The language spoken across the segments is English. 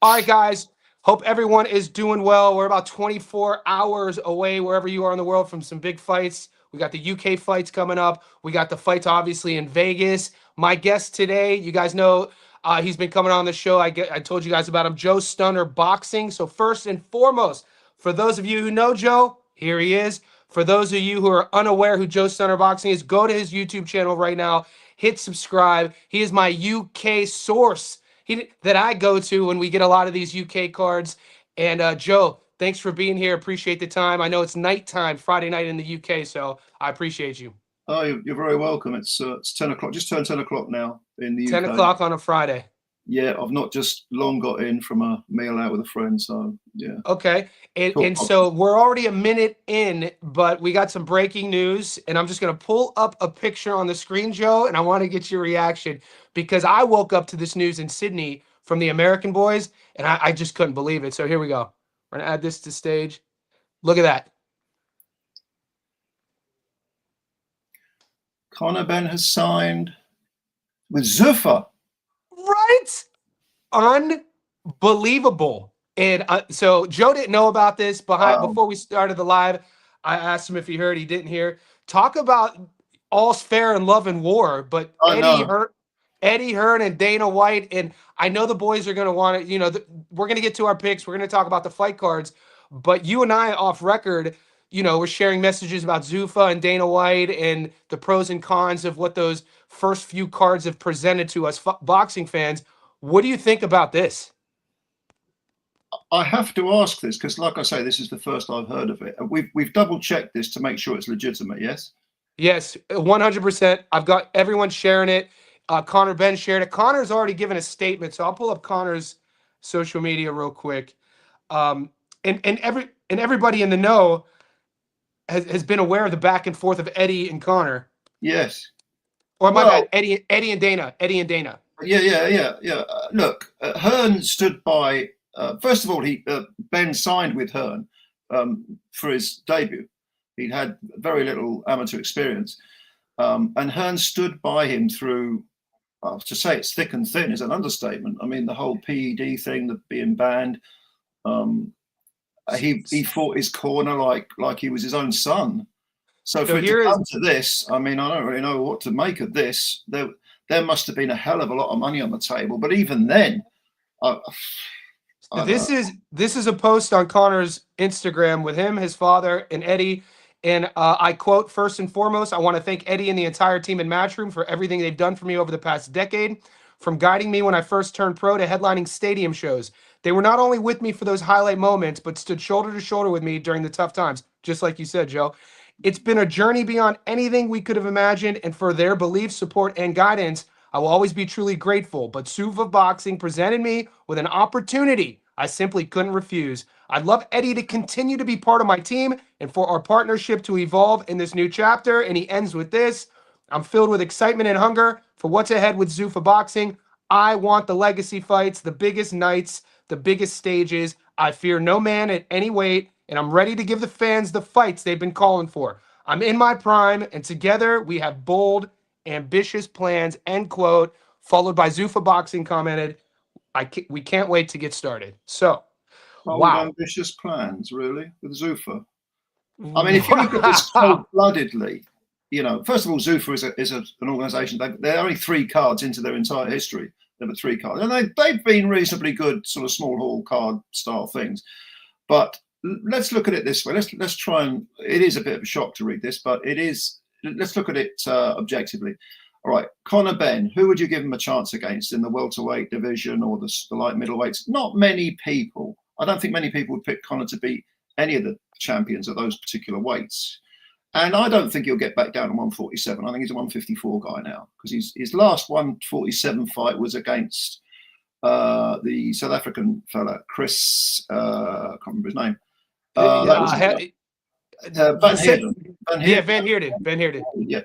All right, guys. Hope everyone is doing well. We're about 24 hours away, wherever you are in the world, from some big fights. We got the UK fights coming up. We got the fights, obviously, in Vegas. My guest today, you guys know he's been coming on the show. I told you guys about him, Joe Stunner Boxing. So first and foremost, for those of you who know Joe, here he is. For those of you who are unaware who Joe Stunner Boxing is, go to his YouTube channel right now. Hit subscribe. He is my UK source that I go to when we get a lot of these UK cards. And Joe, thanks for being here. Appreciate the time. I know it's nighttime, Friday night in the UK, so I appreciate you. Oh, you're very welcome. It's 10 o'clock. Just turned 10 o'clock now in the 10 UK. o'clock on a Friday. Yeah, I've not just long got in from a meal out with a friend, so yeah. Okay, and so we're already a minute in, but we got some breaking news, and I'm just going to pull up a picture on the screen, Joe, and I want to get your reaction because I woke up to this news in Sydney from the American boys, and I just couldn't believe it. So here we go. We're going to add this to stage. Look at that. Conor Benn has signed with Zuffa. Right? Unbelievable. And so Joe didn't know about this before we started the live. I asked him if he heard. He didn't hear. Talk about all's fair in love and war, but Eddie Hearn and Dana White, and I know the boys are going to want to, we're going to get to our picks. We're going to talk about the fight cards, but you and I off record, we're sharing messages about Zuffa and Dana White and the pros and cons of what those first few cards have presented to us boxing fans. What do you think about this? I have to ask this because, like I say, this is the first I've heard of it. We've double checked this to make sure it's legitimate. Yes. Yes, 100%. I've got everyone sharing it. Conor Benn shared it. Conor's already given a statement, so I'll pull up Conor's social media real quick. And everybody in the know has been aware of the back and forth of Eddie and Conor. Yes. Or my bad, Eddie and Dana. Yeah. Look, Hearn stood by. First of all, Ben signed with Hearn for his debut. He'd had very little amateur experience, and Hearn stood by him through. To say it's thick and thin is an understatement. I mean, the whole PED thing, the being banned. He fought his corner like he was his own son. So for it to come to this, I mean, I don't really know what to make of this. There must have been a hell of a lot of money on the table, but even then, this is a post on Conor's Instagram with him, his father, and Eddie. And I quote, "First and foremost, I want to thank Eddie and the entire team in Matchroom for everything they've done for me over the past decade, from guiding me when I first turned pro to headlining stadium shows. They were not only with me for those highlight moments, but stood shoulder to shoulder with me during the tough times," just like you said, Joe. "It's been a journey beyond anything we could have imagined, and for their belief, support, and guidance, I will always be truly grateful. But Zuffa Boxing presented me with an opportunity I simply couldn't refuse. I'd love Eddie to continue to be part of my team and for our partnership to evolve in this new chapter." And he ends with this: "I'm filled with excitement and hunger for what's ahead with Zuffa Boxing. I want the legacy fights, the biggest nights, the biggest stages. I fear no man at any weight, and I'm ready to give the fans the fights they've been calling for. I'm in my prime, and together we have bold, ambitious plans," end quote. Followed by Zuffa Boxing commented, "We can't wait to get started." So, wow. Ambitious plans, really, with Zuffa. I mean, if you look at this cold-bloodedly, first of all, Zuffa is an organisation. They're only 3 cards into their entire history. There were 3 cards, and they've been reasonably good, sort of small hall card style things. But let's look at it this way. Let's try and. It is a bit of a shock to read this, but it is. Let's look at it objectively. All right, Conor Benn, who would you give him a chance against in the welterweight division or the light middleweights? Not many people. I don't think many people would pick Conor to beat any of the champions at those particular weights. And I don't think he'll get back down to 147. I think he's a 154 guy now, because his last 147 fight was against the South African fella, Chris, I can't remember his name. Van Heerden. Yeah.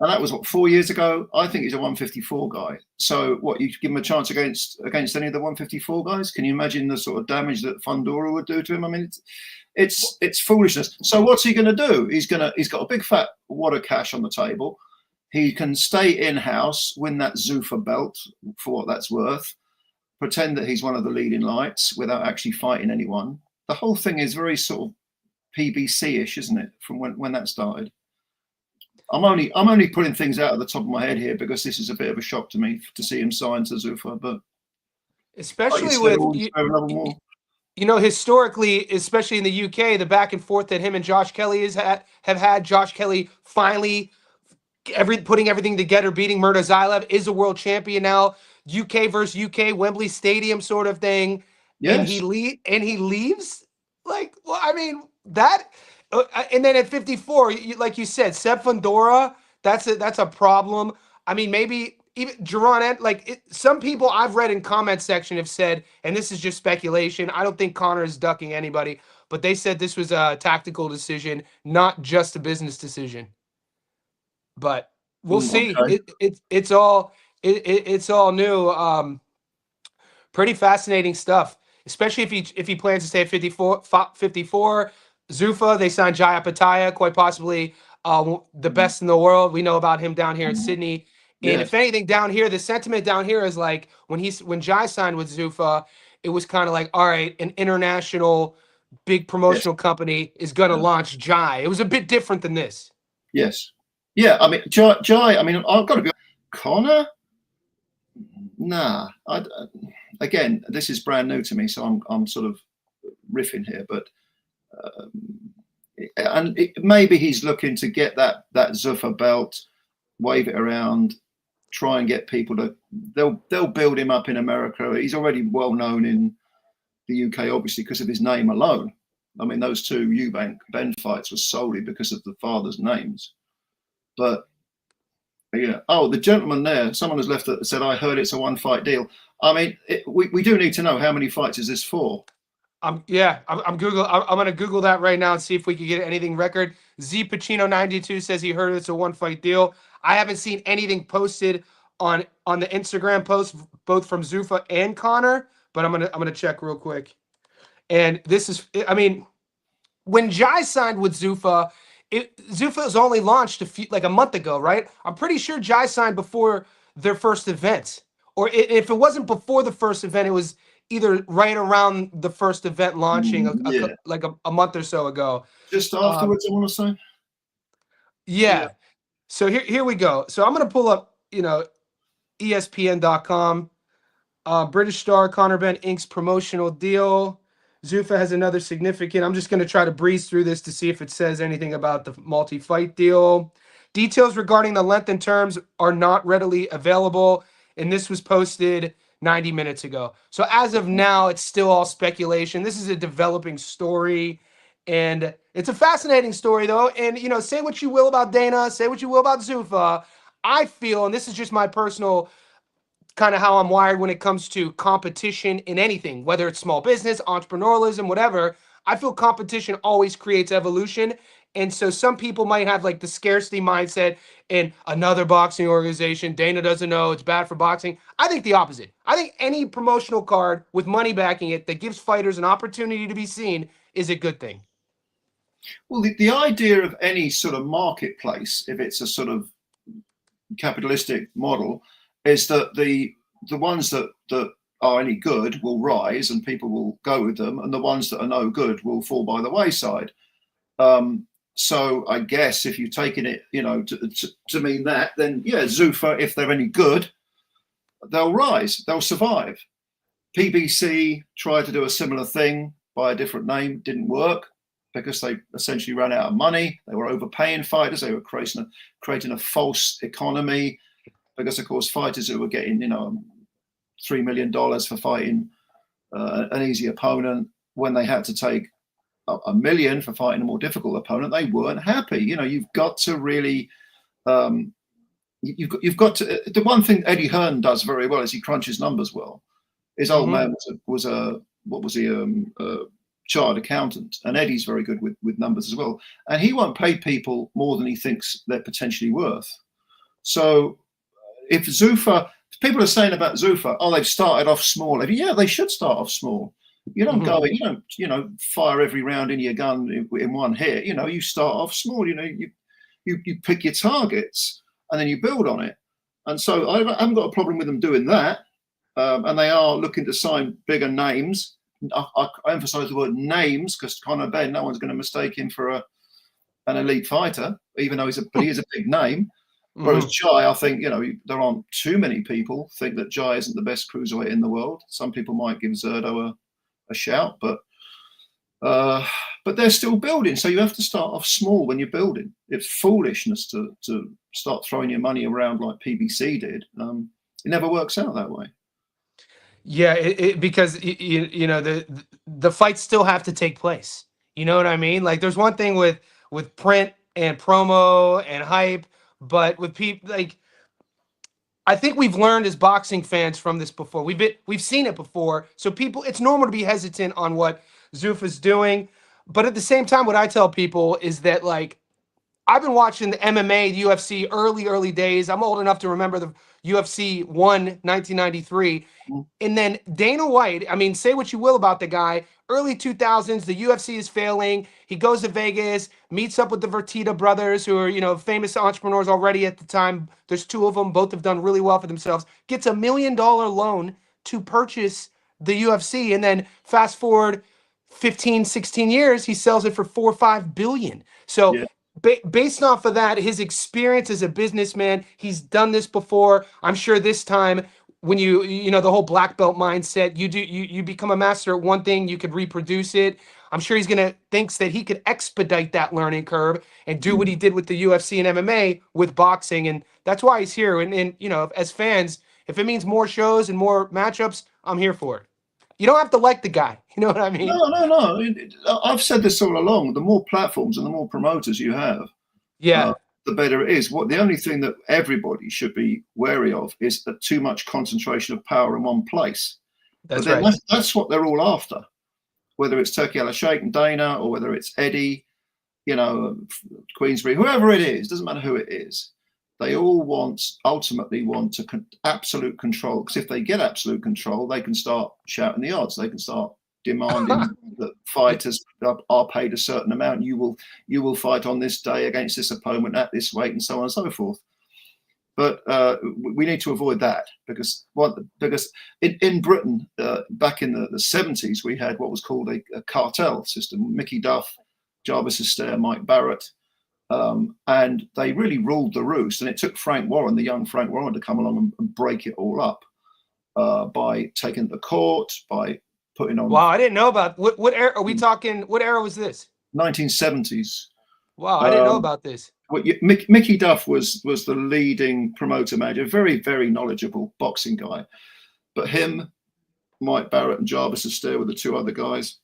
And that was 4 years ago. I think he's a 154 guy. So what, you give him a chance against any of the 154 guys? Can you imagine the sort of damage that Fundora would do to him? I mean, it's foolishness. So what's he going to do? He's got a big fat wad of cash on the table. He can stay in-house, win that Zuffa belt for what that's worth. pretend that he's one of the leading lights without actually fighting anyone. The whole thing is very sort of PBC-ish, isn't it? From when that started. I'm only pulling things out of the top of my head here because this is a bit of a shock to me to see him sign to Zuffa. But especially like with historically, especially in the UK, the back and forth that him and Josh Kelly have had. Josh Kelly finally putting everything together, beating Murtazaev, is a world champion now. UK versus UK, Wembley Stadium sort of thing. Yes. And he leaves. Like, well, I mean that. And then at 54, like you said, Seb Fundora, that's a problem. I mean, maybe even Geron, some people I've read in comment section have said, and this is just speculation, I don't think Conor is ducking anybody, but they said this was a tactical decision, not just a business decision. But we'll see. Okay. It's all new. Pretty fascinating stuff, especially if he plans to stay at 54. Zuffa, they signed Jaya Pataya, quite possibly the best in the world. We know about him down here in Sydney. And if anything, down here, the sentiment down here is like when Jai signed with Zuffa, it was kind of like, all right, an international big promotional company is going to launch Jai. It was a bit different than this. Yes. Yeah, I mean, Jai, I mean, I've got to be Conor? Nah. Again, this is brand new to me, so I'm sort of riffing here, but maybe he's looking to get that Zuffa belt, wave it around, try and get people to they'll build him up in America. He's already well known in the UK, obviously, because of his name alone. I mean, those two Eubank Ben fights were solely because of the fathers' names. But yeah, oh, the gentleman there, someone has left that said, I heard it's a one-fight deal. I mean, we do need to know how many fights is this for. I'm going to Google that right now and see if we can get anything record. Z Pacino 92 says he heard it's a one-fight deal. I haven't seen anything posted on the Instagram post, both from Zuffa and Conor, but I'm gonna check real quick. And this is, I mean, when Jai signed with Zuffa, Zuffa was only launched like a month ago, right? I'm pretty sure Jai signed before their first event, or if it wasn't before the first event, it was either right around the first event launching, like a month or so ago. Just afterwards, I want to say. Yeah. So here we go. So I'm gonna pull up, ESPN.com. British Star Conor Ben Inc.'s promotional deal. Zuffa has another significant. I'm just going to try to breeze through this to see if it says anything about the multi-fight deal. Details regarding the length and terms are not readily available, and this was posted 90 minutes ago. So as of now, it's still all speculation. This is a developing story, and it's a fascinating story, though. And, say what you will about Dana, say what you will about Zuffa. I feel, and this is just my personal kind of how I'm wired when it comes to competition in anything, whether it's small business, entrepreneurialism, whatever. I feel competition always creates evolution. And so some people might have like the scarcity mindset in another boxing organization. Dana doesn't know, it's bad for boxing. I think the opposite. I think any promotional card with money backing it that gives fighters an opportunity to be seen is a good thing. Well, the idea of any sort of marketplace, if it's a sort of capitalistic model, is that the ones that are any good will rise and people will go with them, and the ones that are no good will fall by the wayside. So I guess if you're taking it, to mean that, then yeah, Zuffa, if they're any good, they'll rise, they'll survive. PBC tried to do a similar thing by a different name, didn't work because they essentially ran out of money. They were overpaying fighters. They were creating a false economy. Because, of course, fighters who were getting, $3 million for fighting an easy opponent, when they had to take $1 million for fighting a more difficult opponent, they weren't happy. You've got to really, you've got to. The one thing Eddie Hearn does very well is he crunches numbers well. His old man was a chartered accountant, and Eddie's very good with numbers as well. And he won't pay people more than he thinks they're potentially worth. So, if Zuffa, people are saying about Zuffa, oh, they've started off small. Yeah, they should start off small. You don't go in, you don't, fire every round in your gun in one hit. You start off small. You pick your targets and then you build on it. And so I haven't got a problem with them doing that. and they are looking to sign bigger names. I emphasize the word names because Conor Benn, no one's going to mistake him for an elite fighter, even though he is a big name. Whereas Jai, I think, there aren't too many people think that Jai isn't the best cruiserweight in the world. Some people might give Zerdo a shout, but they're still building. So you have to start off small when you're building. It's foolishness to start throwing your money around like PBC did. It never works out that way. Yeah, because the fights still have to take place. You know what I mean? Like, there's one thing with print and promo and hype, but with people, like, I think we've learned as boxing fans from this before. We've seen it before, so it's normal to be hesitant on what Zuffa's doing. But at the same time, what I tell people is that, like, I've been watching the MMA, the UFC early days. I'm old enough to remember the UFC 1993. And then Dana White, I mean, say what you will about the guy, early 2000s, the UFC is failing. He goes to Vegas, meets up with the Fertitta brothers, who are, famous entrepreneurs already at the time. There's two of them. Both have done really well for themselves. Gets $1 million loan to purchase the UFC. And then fast forward 15, 16 years, he sells it for 4 or 5 billion. So yeah. Based off of that, his experience as a businessman, he's done this before. I'm sure this time, when the whole black belt mindset, you become a master at one thing, you could reproduce it. I'm sure thinks that he could expedite that learning curve and do what he did with the UFC and MMA with boxing, and that's why he's here. And as fans, if it means more shows and more matchups, I'm here for it. You don't have to like the guy. You know what I mean? No. I've said this all along. The more platforms and the more promoters you have, the better it is. The only thing that everybody should be wary of is too much concentration of power in one place. That's right. That's what they're all after. Whether it's Turki Al-Sheikh and Dana, or whether it's Eddie, Queensberry, whoever it is, doesn't matter who it is. They all ultimately want absolute control, because if they get absolute control, they can start shouting the odds. They can start demanding that fighters are paid a certain amount. You will fight on this day against this opponent at this weight, and so on and so forth. But we need to avoid that, because in Britain, back in the 70s, we had what was called a cartel system. Mickey Duff, Jarvis Astaire, Mike Barrett. And they really ruled the roost, and it took Frank Warren, the young Frank Warren, to come along and break it all up by taking it to court, by putting on. Wow, I didn't know about what era are we talking? What era was this? 1970s. Wow, I didn't know about this. Mickey Duff was the leading promoter manager, very, very knowledgeable boxing guy. But him, Mike Barrett, and Jarvis Astaire were the two other guys.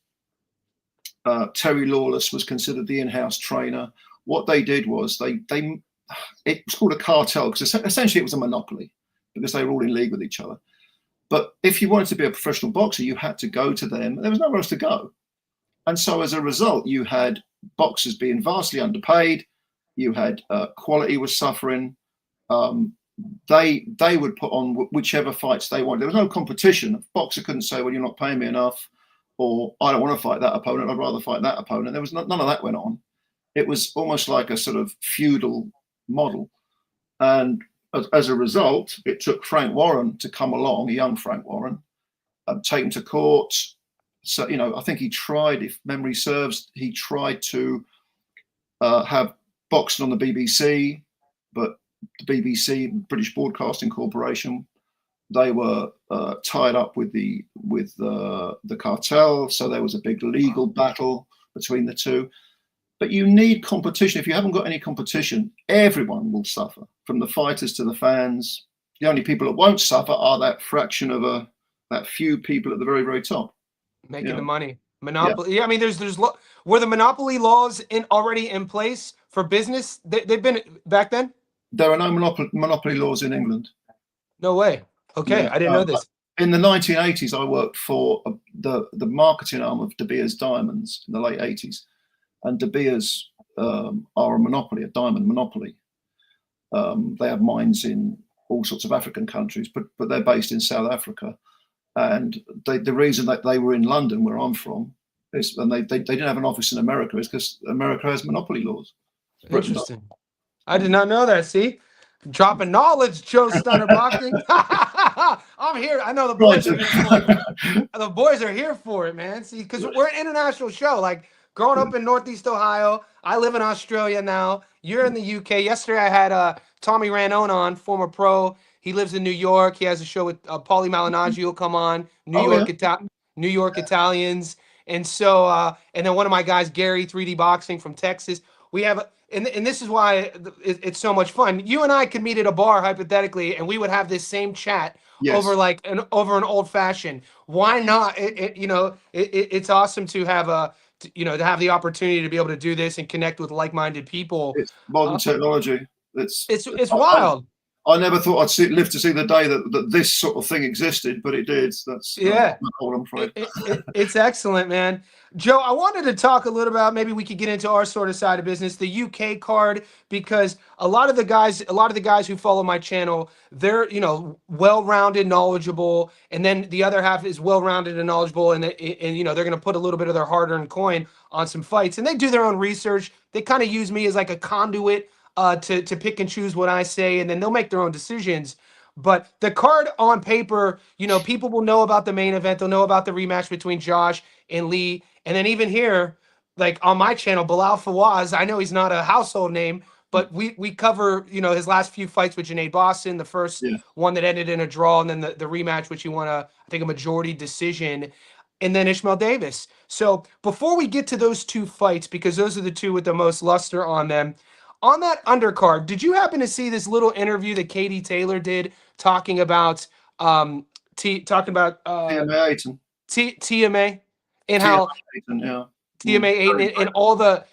Terry Lawless was considered the in-house trainer. What they did was it was called a cartel, because essentially it was a monopoly, because they were all in league with each other. But if you wanted to be a professional boxer, you had to go to them. There was nowhere else to go. And so as a result, you had boxers being vastly underpaid. You had quality was suffering. They would put on whichever fights they wanted. There was no competition. A boxer couldn't say, well, you're not paying me enough, or I don't want to fight that opponent, I'd rather fight that opponent. There was none of that went on. It was almost like a sort of feudal model. And as a result, it took Frank Warren to come along, a young Frank Warren, take him to court. So, I think he tried, if memory serves, he tried to have boxing on the BBC, but the BBC, British Broadcasting Corporation, they were tied up with the cartel. So there was a big legal battle between the two. But you need competition. If you haven't got any competition, everyone will suffer, from the fighters to the fans. The only people that won't suffer are that fraction of that few people at the very, very top. Making the money. Monopoly. Yeah, I mean, were the monopoly laws already in place for business? They've been back then? There are no monopoly laws in England. No way. Okay, yeah. I didn't know this. In the 1980s, I worked for the marketing arm of De Beers Diamonds in the late 80s. And De Beers are a monopoly, a diamond monopoly. They have mines in all sorts of African countries, but they're based in South Africa. And the reason that they were in London, where I'm from, and they didn't have an office in America, is because America has monopoly laws. Interesting. I did not know that. See, dropping knowledge, Joe Stunner Boxing. I'm here. I know the boys are here for it. The boys are here for it, man. See, because we're an international show. Like growing up in Northeast Ohio, I live in Australia now. You're in the UK. Yesterday, I had Tommy Ranone on, former pro. He lives in New York. He has a show with Paulie Malignaggi will come on. New York Italians. And so, and then one of my guys, Gary, 3D Boxing from Texas. We have, and this is why it's so much fun. You and I could meet at a bar hypothetically, and we would have this same chat over like an old fashioned. Why not? It's awesome to have to have the opportunity to be able to do this and connect with like-minded people. It's modern technology. It's wild. I never thought I'd live to see the day that this sort of thing existed, but it did. That's all I'm afraid. It's excellent, man. Joe, I wanted to talk a little about, maybe we could get into our sort of side of business, the UK card, because a lot of the guys who follow my channel, they're well-rounded, knowledgeable, and then the other half is well-rounded and knowledgeable, and they're going to put a little bit of their hard-earned coin on some fights, and they do their own research. They kind of use me as like a conduit to pick and choose what I say, and then they'll make their own decisions. But the card on paper, people will know about the main event. They'll know about the rematch between Josh and Leigh. And then even here, like on my channel, Bilal Fawaz, I know he's not a household name, but we cover, his last few fights with Junaid Boston, the first one that ended in a draw, and then the rematch, which he won I think a majority decision, and then Ishmael Davis. So before we get to those two fights, because those are the two with the most luster on them, on that undercard, did you happen to see this little interview that Katie Taylor did talking about TMA and how TMA and all the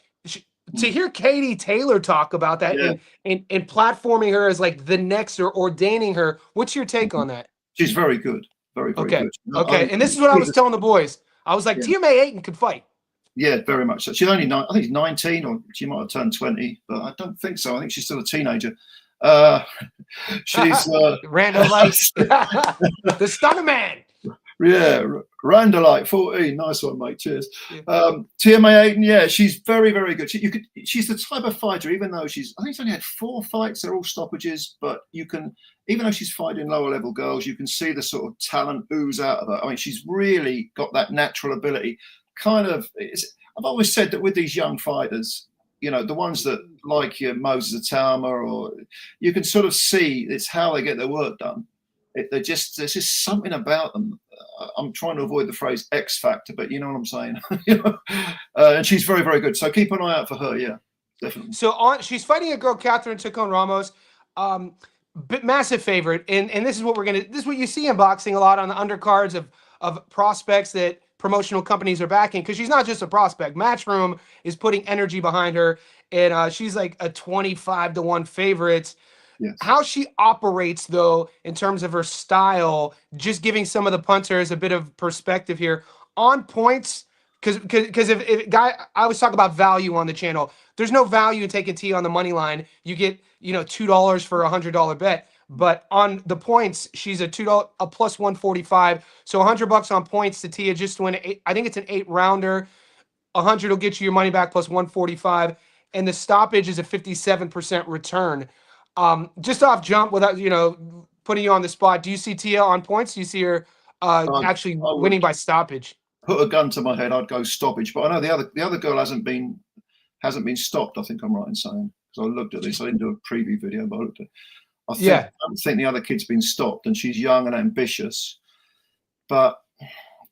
to hear Katie Taylor talk about that and platforming her as like the next or ordaining her, what's your take on that? She's very good, very good. Okay, and this is what I was telling the boys. I was like, TMA Ayton could fight. Yeah, very much so. She's only I think she's 19, or she might have turned 20, but I don't think so. I think she's still a teenager. She's Randall Light, the Stunner Man. Yeah, Randall Light, 14. Nice one, mate. Cheers. TMA Ayton, she's very, very good. She's the type of fighter, even though I think she's only had 4 fights. They're all stoppages, but even though she's fighting lower level girls, you can see the sort of talent ooze out of her. I mean, she's really got that natural ability. I've always said that with these young fighters, the ones that like Moses Atama, or you can sort of see it's how they get their work done. There's just something about them. I'm trying to avoid the phrase X factor, but you know what I'm saying. And she's very, very good. So keep an eye out for her. Yeah, definitely. So she's fighting a girl, Catherine Tacon Ramos, massive favorite. And this is what this is what you see in boxing a lot on the undercards of prospects that promotional companies are backing, because she's not just a prospect. Matchroom is putting energy behind her, and she's like a 25-1 favorite. Yes. How she operates, though, in terms of her style, just giving some of the punters a bit of perspective here on points, because if guy, I always talk about value on the channel. There's no value in taking Tia on the money line. You get $2 for a $100 bet. But on the points, she's a plus 145. So $100 on points to Tia just to win. I think it's an 8-rounder. 100 will get you your money back plus 145, and the stoppage is a 57% return. Just off jump, without putting you on the spot, do you see Tia on points? Do you see her actually winning by stoppage? Put a gun to my head, I'd go stoppage. But I know the other girl hasn't been stopped. I think I'm right in saying, because I looked at this. I didn't do a preview video, but I looked at. I don't think the other kid's been stopped, and she's young and ambitious. But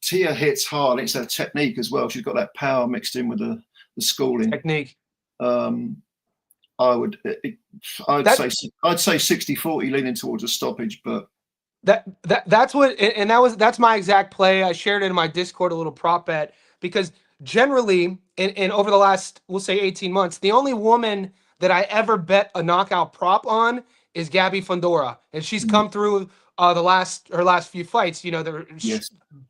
Tia hits hard. It's her technique as well. She's got that power mixed in with the schooling. Technique. I'd say 60-40 leaning towards a stoppage, but that's my exact play. I shared it in my Discord, a little prop bet, because generally in over the last, we'll say 18 months, the only woman that I ever bet a knockout prop on is Gabby Fundora, and she's come through her last few fights. They're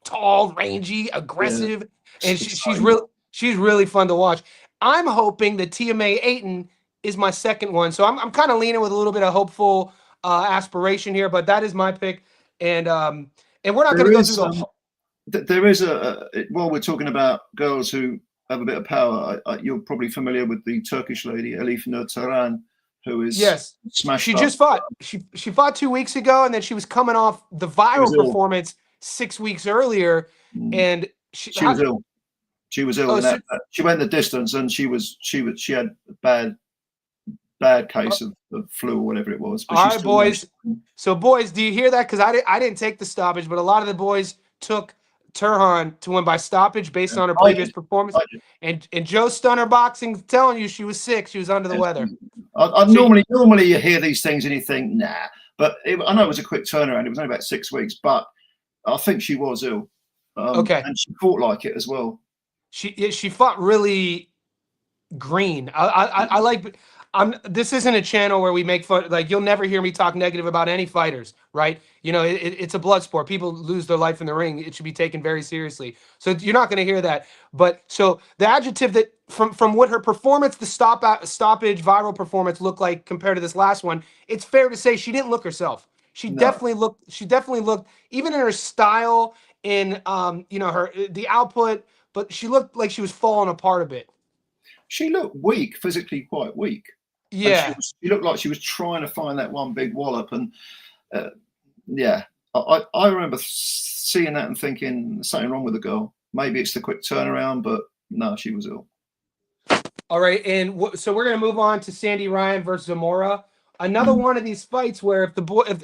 tall, rangy, aggressive, and she's really fun to watch. I'm hoping that TMA Ayton is my second one, so I'm kind of leaning with a little bit of hopeful aspiration here, but that is my pick, and we're not going to go through there is while we're talking about girls who have a bit of power, you're probably familiar with the Turkish lady Elif Nur Turan. who is Yes, she smashed up. just fought. She fought 2 weeks ago, and then she was coming off the She was viral ill. performance 6 weeks earlier, Mm. and she She was ill. She was ill oh in so, that. She went the distance, and she had a bad case of flu or whatever it was. But all she right, still managed. boys. So, boys, do you hear that? Because I didn't take the stoppage, but a lot of the boys took Turhan to win by stoppage based on her I previous did. performance. I did. And Joe Stunner Boxing telling you she was sick. She was under the Yes. weather. I So, normally you hear these things and you think, nah. But I know it was a quick turnaround. It was only about 6 weeks, but I think she was ill, okay. and she fought like it as well. She fought really green. I like. This isn't a channel where we make fun. Like you'll never hear me talk negative about any fighters, right? You know, it's a blood sport. People lose their life in the ring. It should be taken very seriously. So you're not going to hear that. But so the adjective that from what her performance, the stoppage viral performance looked like compared to this last one, it's fair to say she didn't look herself. She No, definitely looked. She definitely looked even in her style, in her the output. But she looked like she was falling apart a bit. she looked weak, physically quite weak, and Yeah. she looked like she was trying to find that one big wallop. And yeah, I remember seeing that and thinking there's something wrong with the girl. Maybe it's the quick turnaround, but no, she was ill. All right, and so we're gonna move on to Sandy Ryan versus Zamora. Another one of these fights where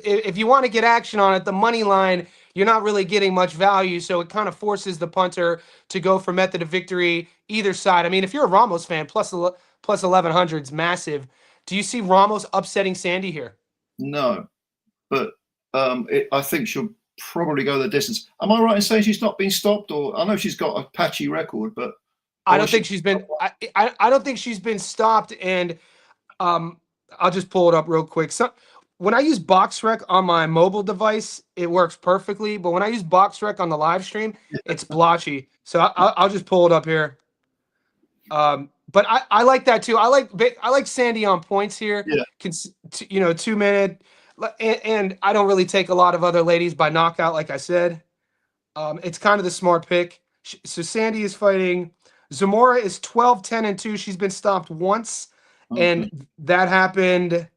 if you want to get action on it, the money line you're not really getting much value, so it kind of forces the punter to go for method of victory either side. I mean, if you're a Ramos fan, plus 1100 is massive. Do you see Ramos upsetting Sandy here? No, but I think she'll probably go the distance. Am I right in saying she's not been stopped? Or I know she's got a patchy record, but I don't think she's been. I don't think she's been stopped. And I'll just pull it up real quick. So when I use BoxRec on my mobile device, it works perfectly. But when I use BoxRec on the live stream, it's blotchy. So I'll just pull it up here. But I like that too. I like Sandy on points here. yeah, 2 minute, and I don't really take a lot of other ladies by knockout, like I said. It's kind of the smart pick. So Sandy is fighting. Zamora is 12-10-2. She's been stopped once, okay. and that happened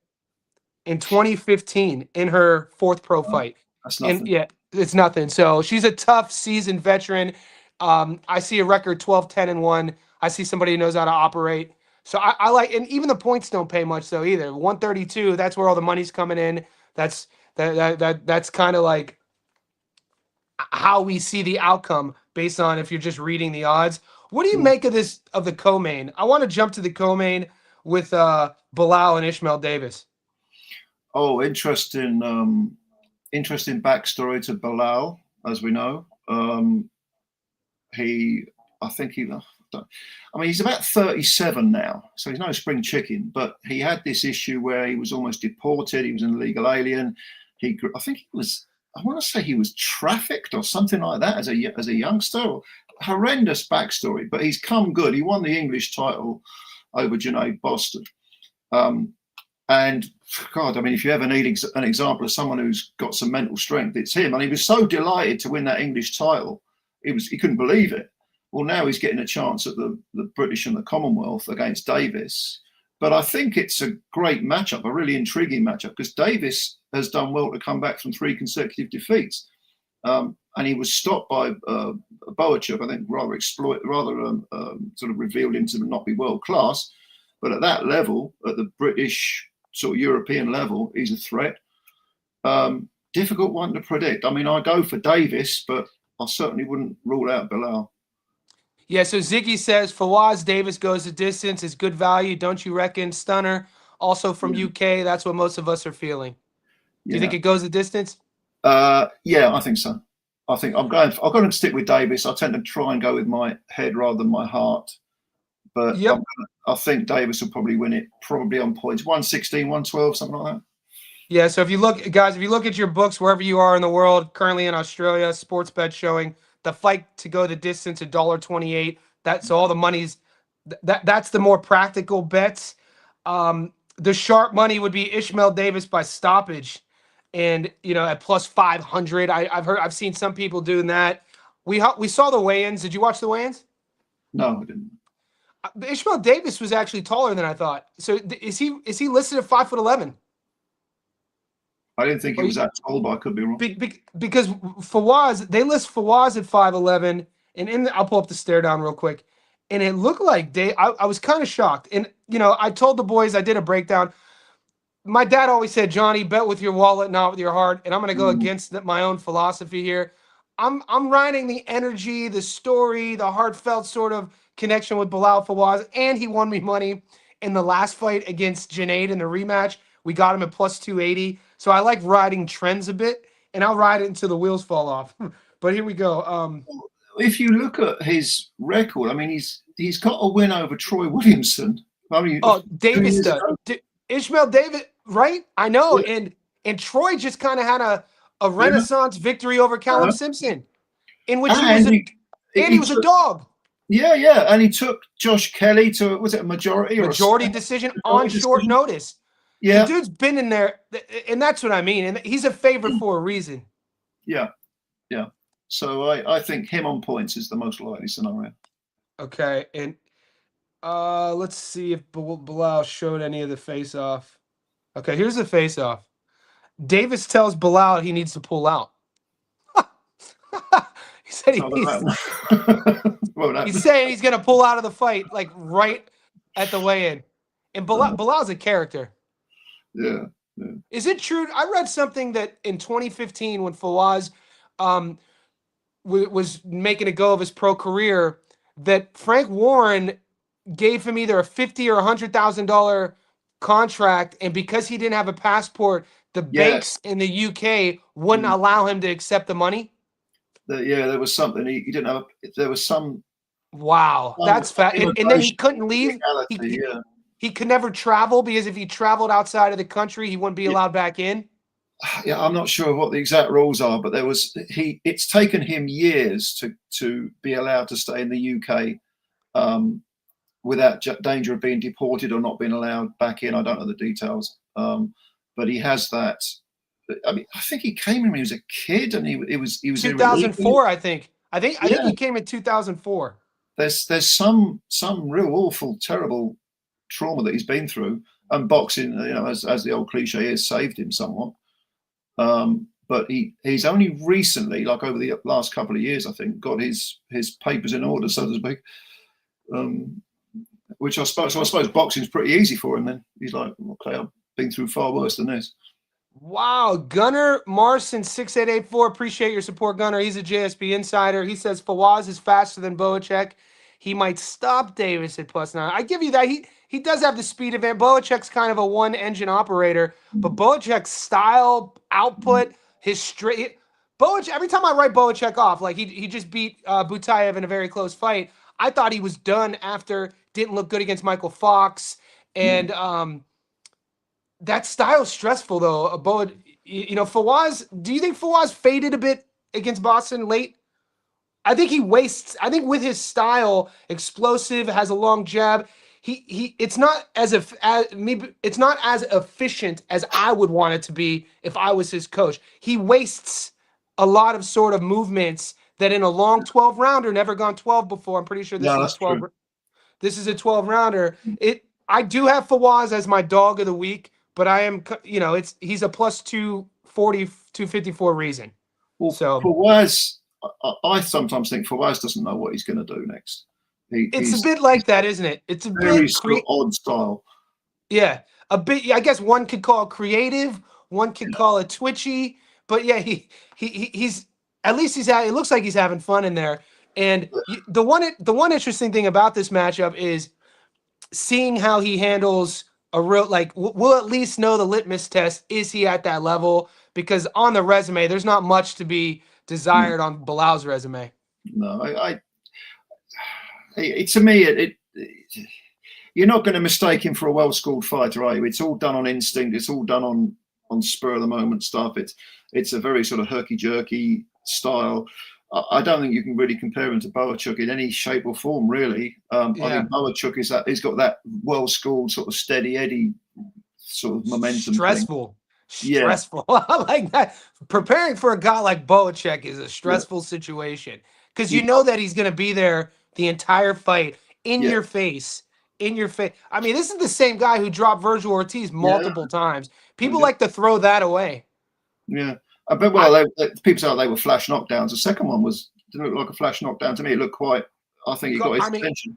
in 2015 in her fourth pro fight. That's And nothing. yeah, it's nothing. So she's a tough, seasoned veteran. I see a record 12-10-1. I see somebody who knows how to operate. So I like, and even the points don't pay much though either. 132. That's where all the money's coming in. That's kind of like how we see the outcome based on if you're just reading the odds. What do you make of the co-main? I want to jump to the co-main with Bilal and Ishmael Davis. Oh, interesting backstory to Bilal, as we know. I think he's about 37 now, so he's no spring chicken, but he had this issue where he was almost deported. He was an illegal alien. I want to say he was trafficked or something like that as a youngster. Horrendous backstory, but he's come good. He won the English title over Junaid Boston. And God, I mean, if you ever need an example of someone who's got some mental strength, it's him. And he was so delighted to win that English title. He couldn't believe it. Well, now he's getting a chance at the British and the Commonwealth against Davis. But I think it's a great matchup, a really intriguing matchup, because Davis has done well to come back from 3 consecutive defeats. And he was stopped by Boachuk, I think, rather sort of revealed him to not be world class. But at that level, at the British sort of European level, he's a threat. Difficult one to predict. I mean, I go for Davis, but I certainly wouldn't rule out Bilal. Yeah, so Ziggy says Fawaz Davis goes the distance is good value, don't you reckon? Stunner, also from UK. That's what most of us are feeling. Do you think it goes the distance? Yeah, I think so. I think I'm going to stick with Davis. I tend to try and go with my head rather than my heart. But Yep. I think Davis will probably win it, probably on points. 116, 112, something like that. Yeah, so if you look at your books, wherever you are in the world, currently in Australia, sports bet showing the fight to go the distance, $1.28. So all the money's that's the more practical bets. The sharp money would be Ishmael Davis by stoppage, and at plus 500. I've seen some people doing that. We saw the weigh-ins. Did you watch the weigh-ins? No, I didn't. Ishmael Davis was actually taller than I thought. So is he listed at 5'11"? I didn't think he was that tall, but I could be wrong. Because Fawaz, they list Fawaz at 5'11", and I'll pull up the stare down real quick, and it looked like I was kind of shocked. And I told the boys, I did a breakdown. My dad always said, Johnny, bet with your wallet, not with your heart. And I'm going to go against my own philosophy here. I'm riding the energy, the story, the heartfelt sort of connection with Bilal Fawaz, and he won me money in the last fight against Junaid in the rematch. We got him at plus 280. So I like riding trends a bit, and I'll ride it until the wheels fall off. But here we go. If you look at his record, I mean, he's got a win over Troy Williamson. I mean, Davis does. Ishmael Davis, right? I know. Yeah. And Troy just kind of had a renaissance victory over Callum Simpson, in which he was a dog. Yeah, yeah. And he took Josh Kelly to, was it a majority decision on short notice. Yeah. The dude's been in there, and that's what I mean. And he's a favorite for a reason. Yeah, yeah. So I think him on points is the most likely scenario. Okay, and let's see if Bilal showed any of the face-off. Okay, here's the face-off. Davis tells Bilal he needs to pull out. He said he's saying he's going to pull out of the fight, like right at the weigh-in. And Bilal's a character. Yeah, yeah. Is it true? I read something that in 2015 when Fawaz was making a go of his pro career, that Frank Warren gave him either a $50,000 or $100,000 contract, and because he didn't have a passport, the banks in the UK wouldn't allow him to accept the money. There was something he didn't have. There was some. Wow, that's fat. And then he couldn't leave. He could never travel, because if he traveled outside of the country, he wouldn't be allowed back in. Yeah, I'm not sure what the exact rules are, but it's taken him years to be allowed to stay in the UK without danger of being deported or not being allowed back in. I don't know the details, but he has that. I mean, I think he came in when he was a kid, and he was 2004. I think he came in 2004. There's some real awful, terrible trauma that he's been through, and boxing, as the old cliche is, saved him somewhat. But he's only recently, like over the last couple of years, I think, got his papers in order, so to speak. Which I suppose boxing's pretty easy for him. Then he's like, okay, I've been through far worse than this. Wow, Gunnar Marson 6884. Appreciate your support, Gunnar. He's a JSB insider. He says Fawaz is faster than Boacek. He might stop Davis at +9. I give you that. He does have the speed advantage. Boacek's kind of a one-engine operator, but Boacek's style, output, his straight. Boacek. Every time I write Boacek off, like he just beat Butayev in a very close fight. I thought he was done after. Didn't look good against Michael Fox, and that style's stressful though. Fawaz. Do you think Fawaz faded a bit against Boston late? I think he wastes. I think with his style, explosive, has a long jab. It's not as it's not as efficient as I would want it to be if I was his coach. He wastes a lot of sort of movements that in a long 12-rounder, never gone 12 before. I'm pretty sure this is a 12. True. This is a 12-rounder. I do have Fawaz as my dog of the week, but I am, he's a plus 240, 254 reason. Well, so Fawaz, I sometimes think Fawaz doesn't know what he's going to do next. It's a bit like that, isn't it? It's a very odd style. Yeah, a bit. I guess one could call it creative, one could call it twitchy, but yeah, he's at least it looks like he's having fun in there. And the one interesting thing about this matchup is seeing how he handles a real, like, we'll at least know the litmus test. Is he at that level? Because on the resume, there's not much to be desired on Bilal's resume. No, to me, you're not going to mistake him for a well-schooled fighter, are you? It's all done on instinct. It's all done on spur of the moment stuff. It's a very sort of herky-jerky style. I don't think you can really compare him to Boacek in any shape or form, really. I think Boacek he's got that well-schooled sort of steady Eddie sort of momentum. Stressful. I like that. Preparing for a guy like Boacek is a stressful situation, because you know that he's going to be there the entire fight, in Yeah, your face. In your face. I mean, this is the same guy who dropped Virgil Ortiz yeah, multiple times. People yeah. like to throw that away. Yeah. I bet, I, well, people say they were flash knockdowns. The second one didn't look like a flash knockdown to me. It looked quite, I think he got his I mean, attention.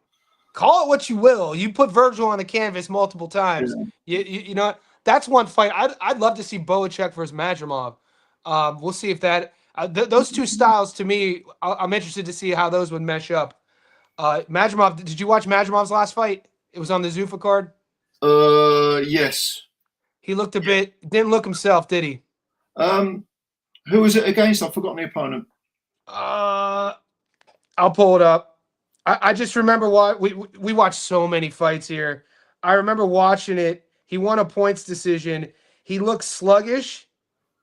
call it what you will. You put Virgil on the canvas multiple times. Yeah. You know what? That's one fight. I'd love to see Boacek versus Madrimov. We'll see if that those two styles to me. I'm interested to see how those would mesh up. Madrimov, did you watch Madrimov's last fight? It was on the Zuffa card. Yes. He looked a bit didn't look himself, did he? Um, who was it against? I've forgotten the opponent. Uh, I'll pull it up. I just remember why we watched so many fights here. I remember watching it. He won a points decision. He looked sluggish.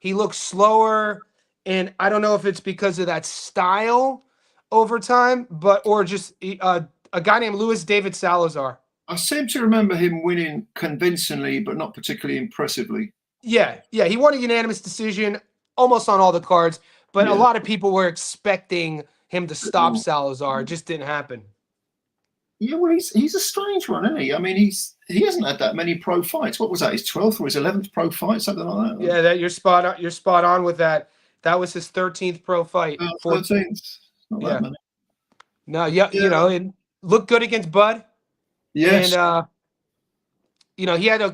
He looks slower, and I don't know if it's because of that style over time, but or just a guy named Luis David Salazar. I seem to remember him winning convincingly, but not particularly impressively. Yeah, he won a unanimous decision almost on all the cards, but a Yeah. lot of people were expecting him to stop Salazar. It just didn't happen. Yeah, well, he's a strange one, isn't he? I mean, he hasn't had that many pro fights. What was that? His 12th or his 11th pro fight, something like that. Yeah, that you're spot on. You're spot on with that. That was his 13th pro fight. 13th, not Yeah. that many. No, yeah, Yeah. you know, it looked good against Bud. Yes. And you know, he had a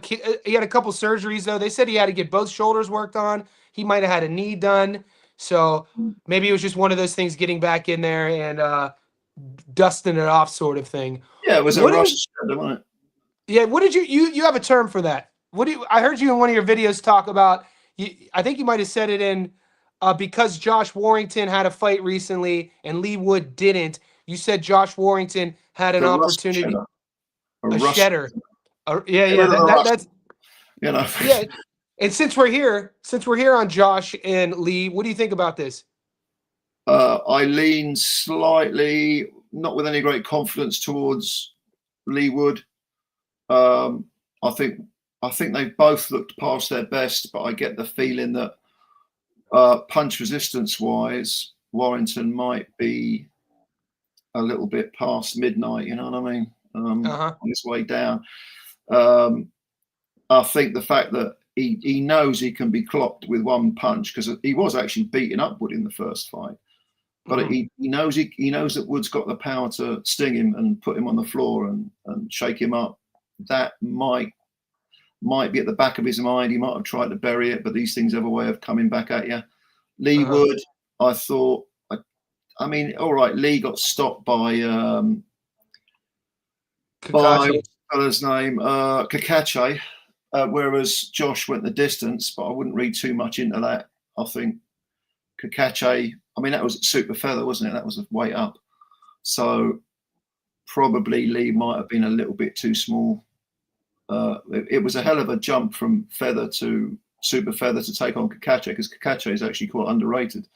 couple surgeries though. They said he had to get both shoulders worked on. He might have had a knee done. So maybe it was just one of those things getting back in there and dusting it off sort of thing. Yeah, it was a What rush, is wasn't it? Yeah, what did you have a term for that? What do you, I heard you in one of your videos talk about I think you might have said it in because Josh Warrington had a fight recently and Leigh Wood didn't. You said Josh Warrington had an A rust opportunity, cheddar. a Rust. shedder. Yeah, Get rid of the rust, that's you know. yeah. And since we're here on Josh and Leigh, what do you think about this? I lean slightly, not with any great confidence, towards Leigh Wood. I think they've both looked past their best, but I get the feeling that punch resistance wise, Warrington might be a little bit past midnight. You know what I mean? On his way down. I think the fact that he knows he can be clocked with one punch, because he was actually beating up Wood in the first fight, but he knows that Wood's got the power to sting him and put him on the floor and shake him up. That might be at the back of his mind. He might have tried to bury it, but these things have a way of coming back at you. Leigh Wood, I thought, I mean, all right, Leigh got stopped by what's his name, Kakache, whereas Josh went the distance, but I wouldn't read too much into that. I think Kakache, I mean, that was super feather, wasn't it? That was a weight up. So probably Leigh might have been a little bit too small. It was a hell of a jump from feather to super feather to take on Kakache, because Kakache is actually quite underrated.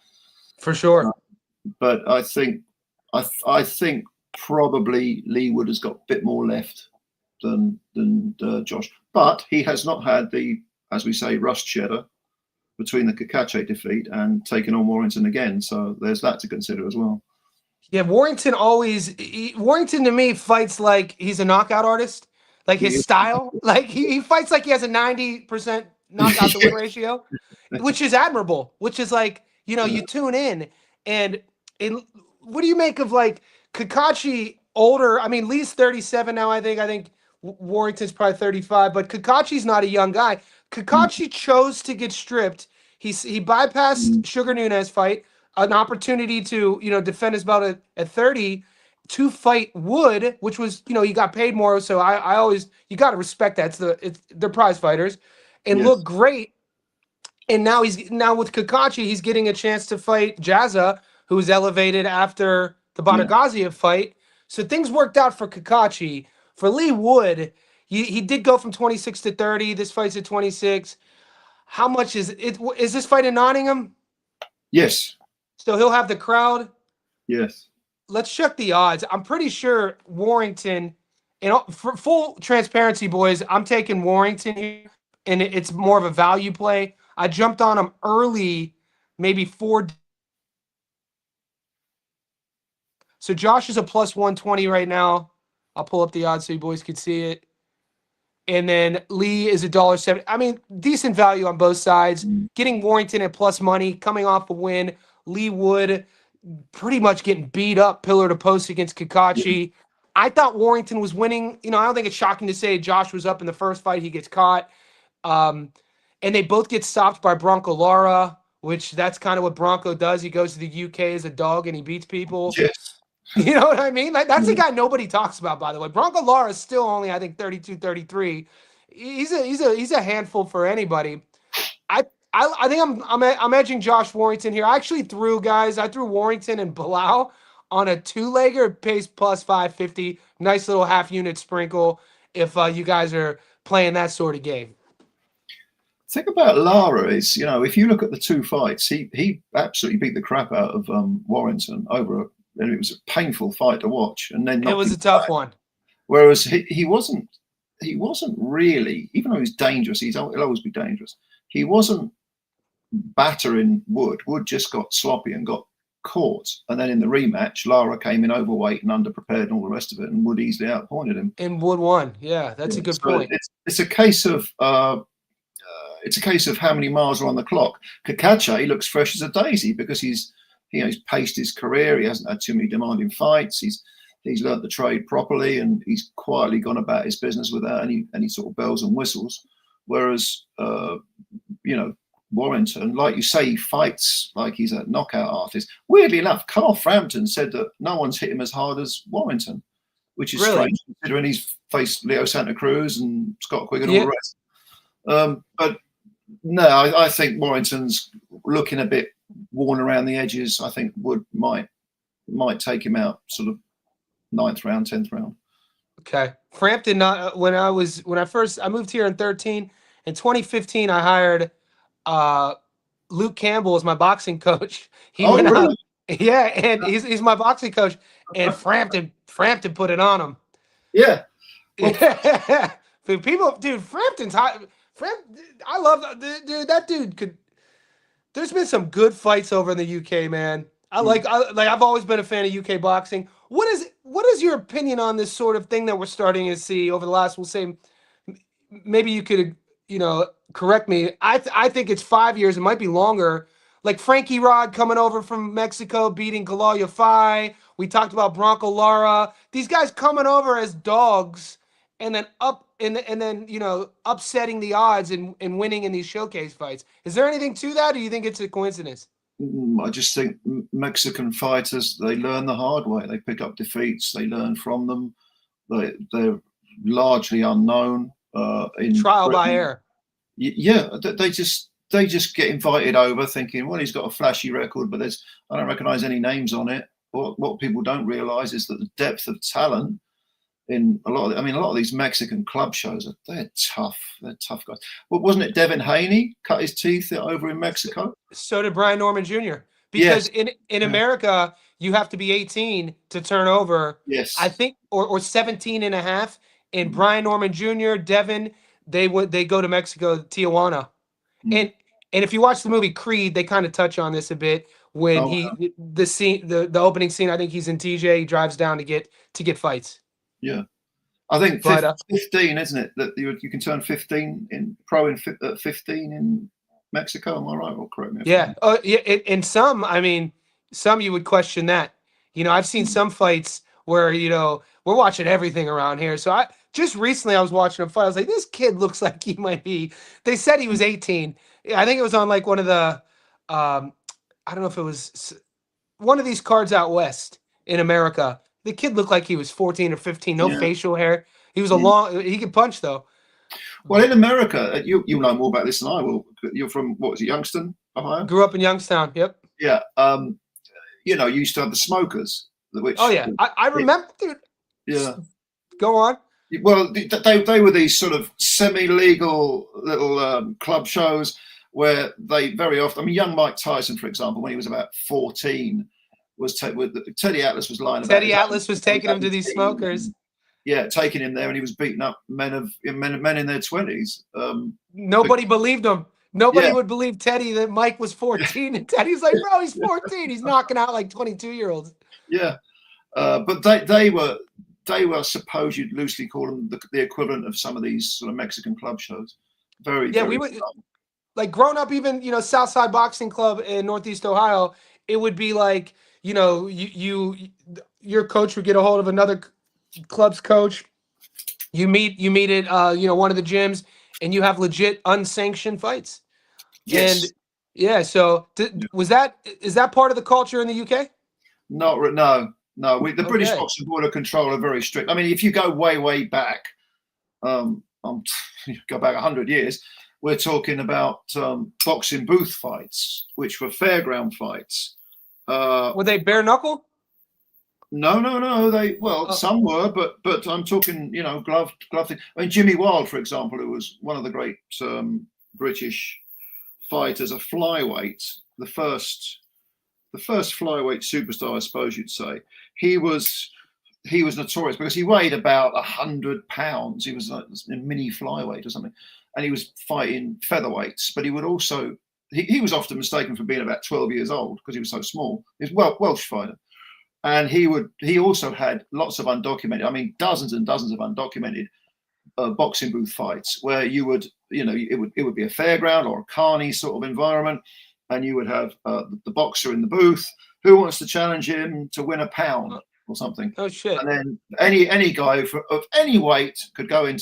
For sure. But I think probably Leigh Wood has got a bit more left than Josh. But he has not had the, as we say, rust cheddar between the Kakache defeat and taking on Warrington again. So there's that to consider as well. Yeah, Warrington to me fights like he's a knockout artist. Like his style, like he fights like he has a 90% knockout to win ratio, which is admirable. Which is like, you know, you tune in and what do you make of like Kakache older? I mean, Leigh's 37 now. I think Warrington's probably 35, but Kakache's not a young guy. Kakache chose to get stripped. He bypassed Sugar Nunez fight, an opportunity to, you know, defend his belt at 30. To fight Wood, which was, you know, he got paid more, so I always, you got to respect that. They're prize fighters, and look great. And now with Kakache, he's getting a chance to fight Jazza, who was elevated after the Badagaziev fight. So things worked out for Kakache. For Leigh Wood, he did go from 26 to 30. This fight's at 26. How much is it? Is this fight in Nottingham? Yes. So he'll have the crowd. Yes. Let's check the odds. I'm pretty sure Warrington, and for full transparency, boys, I'm taking Warrington here, and it's more of a value play. I jumped on him early, maybe 4. So Josh is a plus 120 right now. I'll pull up the odds so you boys can see it. And then Leigh is $1.70. I mean, decent value on both sides. Getting Warrington at plus money, coming off a win. Leigh Wood pretty much getting beat up pillar to post against Kakachi. I thought Warrington was winning. I don't think it's shocking to say Josh was up in the first fight. He gets caught. And they both get stopped by Bronco Lara, which that's kind of what Bronco does. He goes to the UK as a dog and he beats people. Yes. You know what I mean? Like, that's a guy nobody talks about, by the way. Bronco Lara is still only, I think, 32, 33. He's a handful for anybody. I think I'm edging Josh Warrington here. I actually threw Warrington and Bilal on a 2-legger. It pays plus 550. Nice little half unit sprinkle if you guys are playing that sort of game. The thing about Lara is, if you look at the two fights, he absolutely beat the crap out of Warrington and it was a painful fight to watch. And then it was a tough one. Whereas he wasn't really, even though he's dangerous, he'll always be dangerous. He wasn't battering Wood. Wood just got sloppy and got caught. And then in the rematch, Lara came in overweight and underprepared and all the rest of it, and Wood easily outpointed him. And Wood won. Yeah, that's a good point. It's a case of how many miles are on the clock. Kakache looks fresh as a daisy because he's paced his career. He hasn't had too many demanding fights. He's learnt the trade properly, and he's quietly gone about his business without any sort of bells and whistles. Whereas, Warrington, like you say, he fights like he's a knockout artist. Weirdly enough, Carl Frampton said that no one's hit him as hard as Warrington, which is strange considering he's faced Leo Santa Cruz and Scott Quigg and all the rest. But no, I think Warrington's looking a bit worn around the edges. I think Wood might take him out sort of 9th round, 10th round. Okay. Frampton, when I moved here in 2013. In 2015, I hired Luke Campbell as my boxing coach. He went out. Yeah, and he's my boxing coach. And Frampton put it on him. Yeah. Yeah. Frampton's hot. I love that dude. That dude could. There's been some good fights over in the UK, man. I've always been a fan of UK boxing. What is your opinion on this sort of thing that we're starting to see over the last? We'll say, maybe you could correct me. I think it's 5 years. It might be longer. Like Frankie Rod coming over from Mexico, beating Galal Yafai. We talked about Bronco Lara. These guys coming over as dogs, and then upsetting the odds and winning in these showcase fights. Is there anything to that, or do you think it's a coincidence? I just think Mexican fighters, they learn the hard way. They pick up defeats. They learn from them. They're largely unknown. Trial by error. Yeah, they just get invited over thinking, well, he's got a flashy record, but I don't recognize any names on it. What people don't realize is that the depth of talent in a lot of these Mexican club shows, they're tough. They're tough guys. Well, wasn't it Devin Haney cut his teeth over in Mexico? So did Brian Norman Jr. Because in America, you have to be 18 to turn over. Yes. I think, or 17 and a half. And Brian Norman Jr., Devin, they go to Mexico, Tijuana. And if you watch the movie Creed, they kind of touch on this a bit when the opening scene, I think he's in TJ, he drives down to get fights. Yeah, I think 15, isn't it? That you can turn 15 in 15 in Mexico. Am I right? Or correct me? Yeah. And some you would question that. I've seen some fights where we're watching everything around here. So just recently I was watching a fight. I was like, this kid looks like he might be. They said he was 18. I think it was on like one of the. I don't know if it was one of these cards out west in America. The kid looked like he was 14 or 15, no facial hair. He was he could punch though. Well, in America, you'll know more about this than I will. You're from, what was it, Youngstown, Ohio? Grew up in Youngstown, yep. Yeah. You used to have the smokers. I remember, dude. Yeah. Go on. Well, they were these sort of semi-legal little club shows where they very often, young Mike Tyson, for example, when he was about 14, Teddy Atlas was lying about. Teddy Atlas was taking him to these smokers. Yeah, taking him there, and he was beating up men in their 20s. Nobody believed him. Nobody would believe Teddy that Mike was 14, and Teddy's like, bro, he's 14. He's knocking out like 22-year-olds. Yeah, but they they were, I suppose you'd loosely call them the equivalent of some of these sort of Mexican club shows. Very, Yeah, very we would like growing up, even Southside Boxing Club in Northeast Ohio. It would be like your coach would get a hold of another club's coach. You meet at one of the gyms, and you have legit unsanctioned fights. And yes. yeah, so is that part of the culture in the UK? No. The British Boxing Board of Control are very strict. I mean, if you go way back, go back 100 years, we're talking about boxing booth fights, which were fairground fights. Were they bare knuckle? No. Some were, but I'm talking, glove thing. I mean, Jimmy Wilde, for example, who was one of the great British fighters, a flyweight, the first flyweight superstar, I suppose you'd say. He was notorious because he weighed about 100 pounds. He was like a mini flyweight or something, and he was fighting featherweights. But he would also he was often mistaken for being about 12 years old because he was so small. He was Welsh fighter. And he also had lots of undocumented, I mean, dozens and dozens of undocumented boxing booth fights where you would, it would be a fairground or a carny sort of environment, and you would have the boxer in the booth who wants to challenge him to win a pound or something. Oh shit! And then any guy of any weight could go in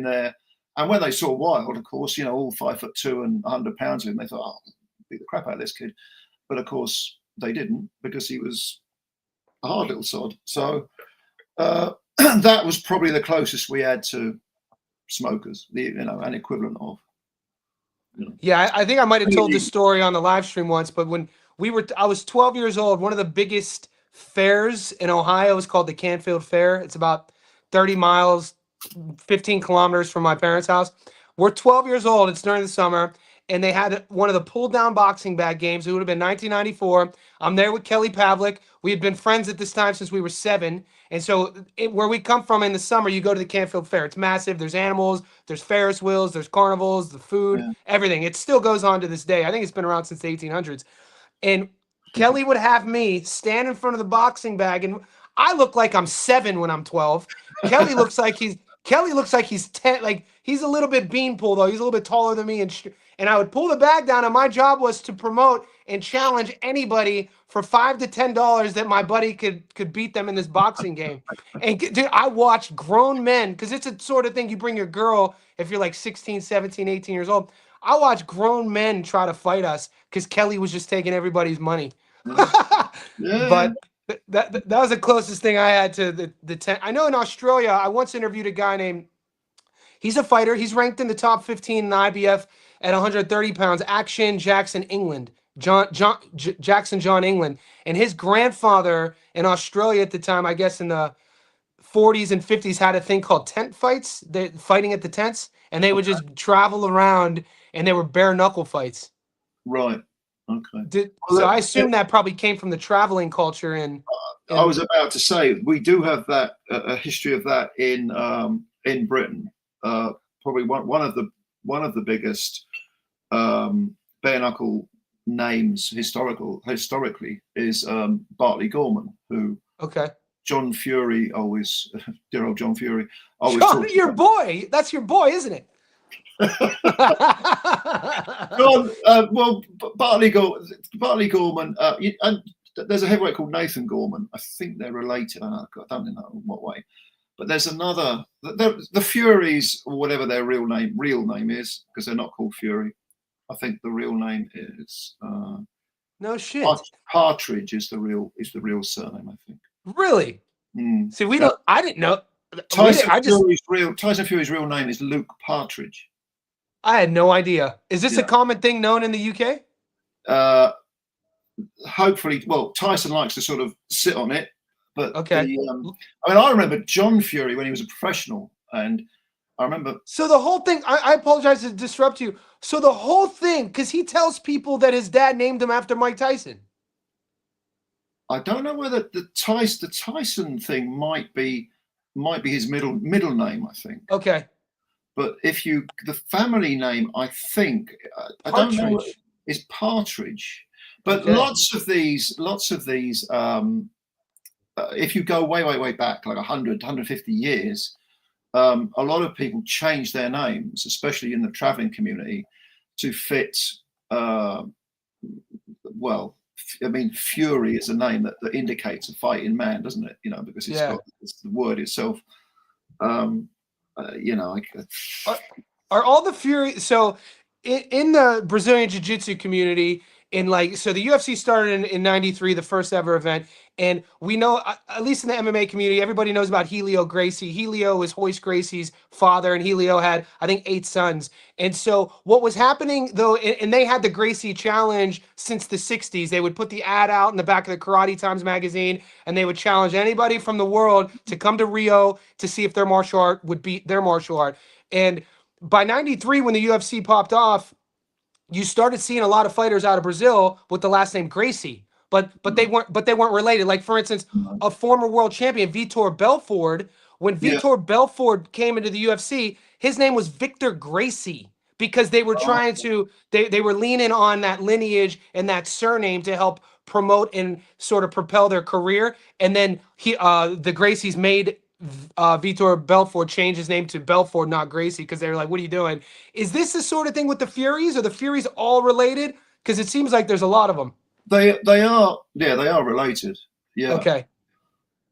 there, and when they saw Wilde, of course, all 5'2" and 100 pounds of him, they thought, oh, beat the crap out of this kid. But of course, they didn't, because he was a hard little sod. So that was probably the closest we had to smokers, an equivalent of. Yeah, I think I might have told this story on the live stream once, but when I was 12 years old. One of the biggest fairs in Ohio is called the Canfield Fair. It's about 30 miles, 15 kilometers from my parents' house. We're 12 years old. It's during the summer. And they had one of the pull-down boxing bag games. It would have been 1994. I'm there with Kelly Pavlik. We had been friends at this time since we were 7. And so where we come from in the summer, you go to the Canfield Fair. It's massive. There's animals. There's Ferris wheels. There's carnivals, the food, everything. It still goes on to this day. I think it's been around since the 1800s. And Kelly would have me stand in front of the boxing bag. And I look like I'm 7 when I'm 12. Kelly looks like he's 10. Like, he's a little bit beanpole, though. He's a little bit taller than me. And I would pull the bag down, and my job was to promote and challenge anybody for $5 to $10 that my buddy could beat them in this boxing game. And dude, I watched grown men, because it's a sort of thing you bring your girl if you're like 16, 17, 18 years old. I watched grown men try to fight us because Kelly was just taking everybody's money. But that was the closest thing I had to the 10. I know in Australia, I once interviewed a guy named, he's a fighter. He's ranked in the top 15 in the IBF at 130 pounds. Jackson England. John England. And his grandfather in Australia at the time, I guess in the 40s and 50s, had a thing called tent fights. They're fighting at the tents. And they would just travel around, and they were bare knuckle fights. Right. Okay. So I assume that probably came from the traveling culture. I was about to say, we do have that a history of that in Britain. Probably one of the biggest bare knuckle names historically is Bartley Gorman, who John Fury always, dear old John Fury, always. John, your boy. That's your boy, isn't it? John, Bartley Gorman, and there's a heavyweight called Nathan Gorman. I think they're related. I don't know in what way. But there's another, the Furies, or whatever their real name is, because they're not called Fury. I think the real name is no shit. Partridge is the real surname, I think. Really? See, I didn't know. Tyson Fury's real name is Luke Partridge. I had no idea. Is this a common thing known in the UK? Hopefully, well, Tyson likes to sort of sit on it. But I remember John Fury when he was a professional, and I remember. So the whole thing, I apologize to disrupt you. So the whole thing, because he tells people that his dad named him after Mike Tyson. I don't know whether the Tyson thing might be his middle name, I think. Okay. But the family name, I think, I don't know, is Partridge. But lots of these if you go way back, like 100, 150 years, a lot of people change their names, especially in the traveling community, to fit. Well, I mean, Fury is a name that indicates a fighting man, doesn't it? You know, because it's the word itself. You know, are all the Fury? So in the Brazilian Jiu-Jitsu community, so the UFC started in '93, the first ever event, and we know, at least in the MMA community, everybody knows about Helio Gracie. Helio was Royce Gracie's father, and Helio had, I think, 8 sons. And so what was happening though, and they had the Gracie Challenge since the '60s. They would put the ad out in the back of the Karate Times magazine, and they would challenge anybody from the world to come to Rio to see if their martial art would beat their martial art. And by '93, when the UFC popped off, you started seeing a lot of fighters out of Brazil with the last name Gracie, but they weren't related. Like, for instance, a former world champion, Vitor Belfort. When Vitor Belfort came into the UFC, his name was Victor Gracie, because they were trying to they were leaning on that lineage and that surname to help promote and sort of propel their career. And then the Gracies made Vitor Belfort change his name to Belfort, not Gracie, because they were like, "What are you doing?" Is this the sort of thing with the Furies? Are the Furies all related? Because it seems like there's a lot of them. They are related. Yeah. Okay.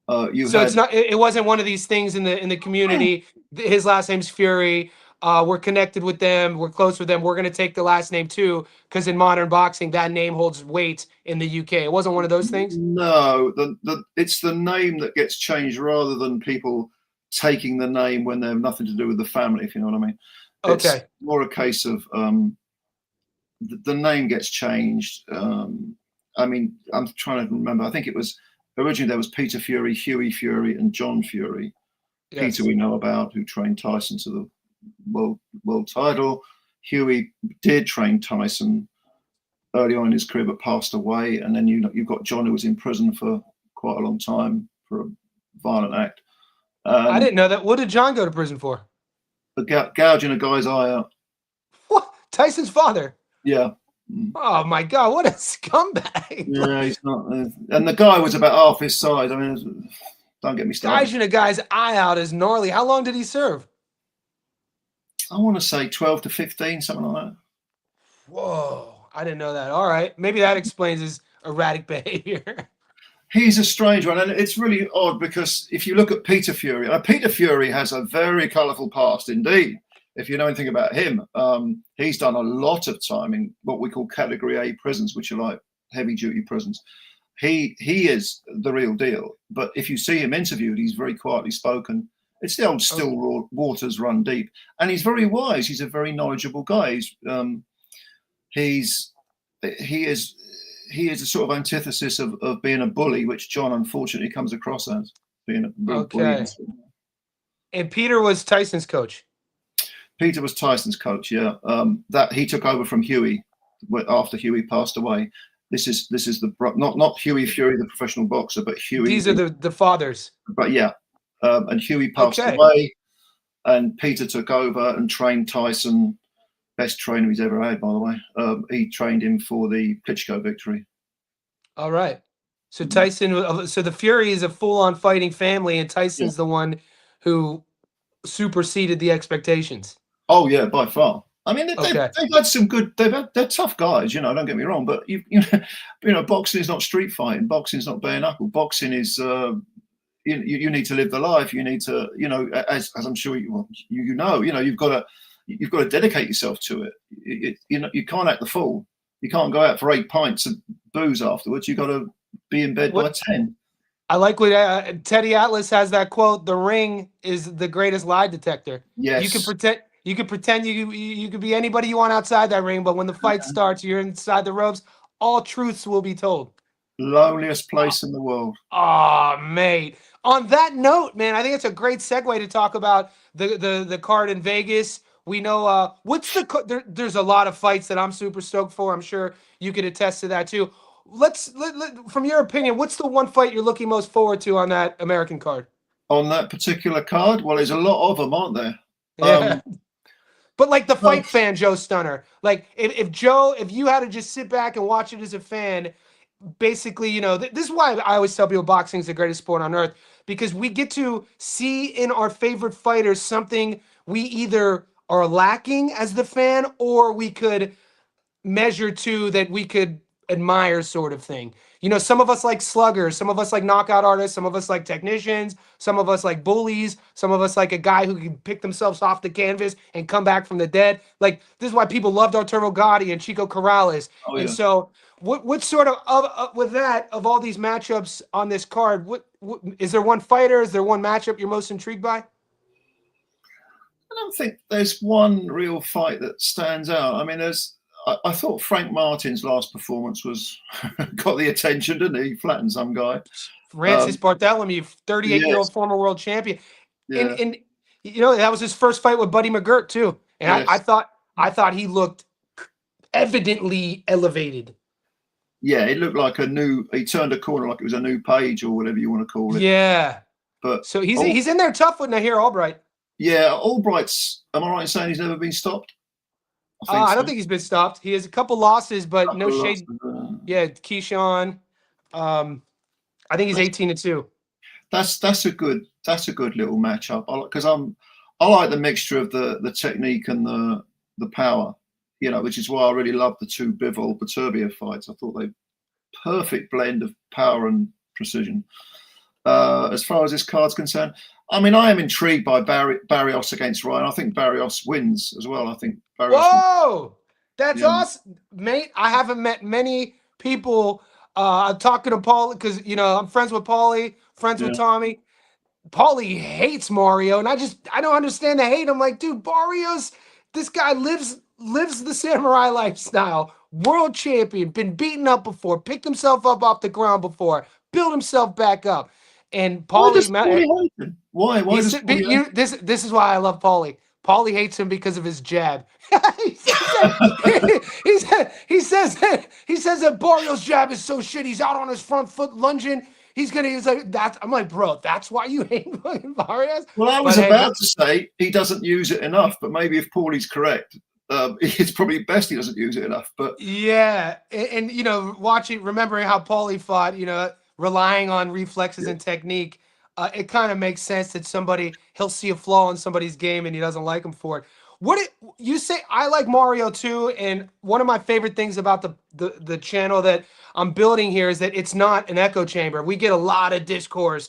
It's not. It wasn't one of these things in the community. His last name's Fury. We're connected with them. We're close with them. We're going to take the last name too, because in modern boxing, that name holds weight in the UK. It wasn't one of those things? No, it's the name that gets changed rather than people taking the name when they have nothing to do with the family, if you know what I mean. Okay. It's more a case of the name gets changed. I mean, I'm trying to remember. I think it was originally there was Peter Fury, Hughie Fury, and John Fury. Yes. Peter we know about, who trained Tyson to the world title. Hughie did train Tyson early on in his career, but passed away. And then you've got John, who was in prison for quite a long time for a violent act. I didn't know that. What did John go to prison for? Gouging a guy's eye out. What? Tyson's father? Yeah. Oh my God! What a scumbag! Yeah, he's not. And the guy was about half his size. I mean, don't get me started. Gouging a guy's eye out is gnarly. How long did he serve? I want to say 12 to 15, something like that. Whoa, I didn't know that. All right, maybe that explains his erratic behavior. He's a strange one, and it's really odd because if you look at Peter Fury, Peter Fury has a very colourful past indeed. If you know anything about him, he's done a lot of time in what we call Category A prisons, which are like heavy-duty prisons. He is the real deal. But if you see him interviewed, he's very quietly spoken. It's the old still waters run deep, and he's very wise. He's a very knowledgeable guy. He is a sort of antithesis of being a bully, which John unfortunately comes across as being a bully. And Peter was Tyson's coach. Peter was Tyson's coach. Yeah, that he took over from Hughie after Hughie passed away. This is not Hughie Fury, the professional boxer, but Hughie. These are the fathers. But yeah. And Hughie passed away, and Peter took over and trained Tyson. Best trainer he's ever had, by the way. He trained him for the Klitschko victory. All right. So Tyson, so the Fury is a full-on fighting family, and Tyson's the one who superseded the expectations. Oh yeah, by far. I mean, they've had some good. They're tough guys, you know. Don't get me wrong, but you know, boxing is not street fighting. Boxing is not bare knuckle. Boxing is. You need to live the life. You need to, you know, as I'm sure you know, you've got to dedicate yourself to it. You can't act the fool. You can't go out for 8 pints of booze afterwards. You've got to be in bed by 10. I like what Teddy Atlas has that quote: "The ring is the greatest lie detector." Yes. You can pretend you could be anybody you want outside that ring, but when the fight starts, you're inside the ropes. All truths will be told. Loneliest place in the world. Oh, mate. On that note, man, I think it's a great segue to talk about the card in Vegas. We know there's a lot of fights that I'm super stoked for. I'm sure you could attest to that too. From your opinion, what's the one fight you're looking most forward to on that American card? On that particular card? Well, there's a lot of them, aren't there? Yeah. But like the fight fan, Joe Stunner, like if you had to just sit back and watch it as a fan, basically, this is why I always tell people boxing is the greatest sport on earth, because we get to see in our favorite fighters something we either are lacking as the fan, or we could measure to that we could admire, sort of thing. Some of us like sluggers, some of us like knockout artists, some of us like technicians, some of us like bullies, some of us like a guy who can pick themselves off the canvas and come back from the dead. Like, this is why people loved Arturo Gatti and Chico Corrales. Oh And yeah. so what sort of with that, of all these matchups on this card, what is there, one fighter, is there one matchup you're most intrigued by? I don't think there's one real fight that stands out. I mean, I thought Frank Martin's last performance was got the attention, didn't he? He flattened some guy. Francis Bartholomew, 38-year-old Yes, former world champion. And yeah, and that was his first fight with Buddy McGirt too. And I yes, thought he looked evidently elevated. yeah. It looked like he turned a corner like it was a new page or whatever you want to call it. Yeah. But So he's in there tough with Nahir Albright. yeah, Albright's. Am I right in saying he's never been stopped? I So. don't think he's been stopped. He has a couple losses, but no shade. Yeah, Keyshawn. I think he's 18-2. That's a good little matchup because I like the mixture of the technique and the power, which is why I really love the two Bivol Beterbiev fights. I thought they perfect blend of power and precision. As far as this card's concerned, I mean, I am intrigued by Barrios against Ryan. I think Barrios wins as well. I think Barrios. Whoa, that's awesome, mate. I haven't met many people. I'm talking to Paul because I'm friends with Paulie, friends with Tommy. Paulie hates Mario, and I don't understand the hate. I'm like, dude, Barrios, this guy lives the samurai lifestyle. World champion, been beaten up before, picked himself up off the ground before, built himself back up. And Paulie, why does Paulie this is why I love Paulie. Paulie hates him because of his jab. he says that Barrios' jab is so shit. He's out on his front foot lunging. He's like that. I'm like, bro, that's why you hate Barrios. Well, I was about to say he doesn't use it enough, but maybe if Paulie's correct, it's probably best he doesn't use it enough. But yeah, and remembering how Paulie fought, relying on reflexes and technique, it kind of makes sense that he'll see a flaw in somebody's game and he doesn't like him for it. You say? I like Mario too, and one of my favorite things about the channel that I'm building here is that it's not an echo chamber. We get a lot of discourse,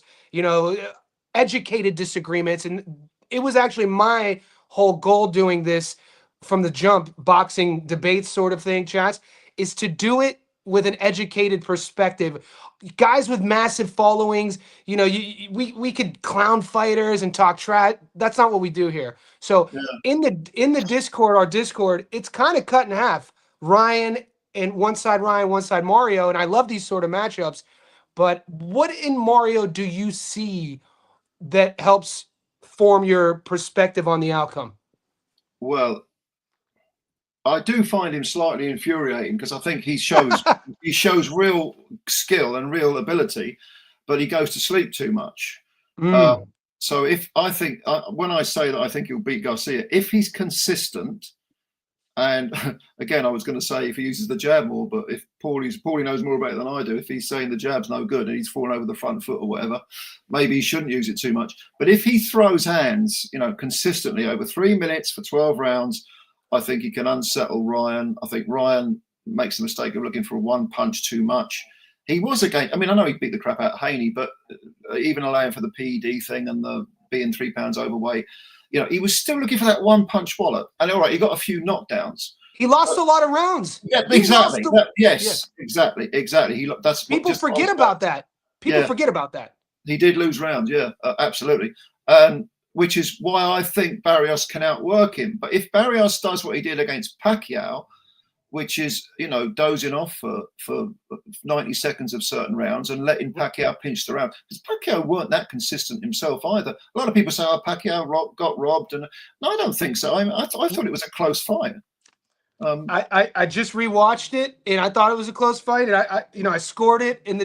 educated disagreements, and it was actually my whole goal doing this from the jump, boxing debates sort of thing, chats, is to do it with an educated perspective. Guys with massive followings, we could clown fighters and talk trash. That's not what we do here. So in the Discord, our Discord, it's kind of cut in half. Ryan, one side Mario, and I love these sort of matchups. But what in Mario do you see that helps form your perspective on the outcome? Well, I do find him slightly infuriating because I think he shows real skill and real ability, but he goes to sleep too much. So when I say that I think he'll beat Garcia, if he's consistent, and again, I was going to say if he uses the jab more, but if Paulie knows more about it than I do, if he's saying the jab's no good and he's falling over the front foot or whatever, maybe he shouldn't use it too much. But if he throws hands, consistently over 3 minutes for 12 rounds, I think he can unsettle Ryan. I think Ryan makes the mistake of looking for one punch too much. He was again. I mean, I know he beat the crap out of Haney, but even allowing for the PED thing and the being 3 pounds overweight, he was still looking for that one punch wallop. And all right, he got a few knockdowns. He lost a lot of rounds. Yeah, exactly. Exactly. People forget about that. People forget about that. He did lose rounds. Yeah, absolutely. Which is why I think Barrios can outwork him. But if Barrios does what he did against Pacquiao, which is, dozing off for 90 seconds of certain rounds and letting Pacquiao pinch the round, because Pacquiao weren't that consistent himself either. A lot of people say, Pacquiao got robbed. And no, I don't think so. I thought it was a close fight. I just rewatched it and I thought it was a close fight. And I scored it in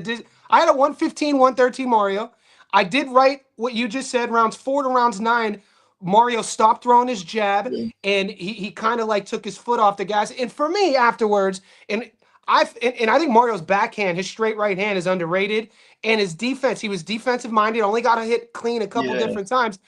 I had a 115, 113 Mario. I did write what you just said, rounds 4 to rounds 9. Mario stopped throwing his jab and he kind of like took his foot off the gas. And for me afterwards, and And I think Mario's backhand, his straight right hand, is underrated, and his defense. He was defensive minded, only got a hit clean a couple Yeah. different times.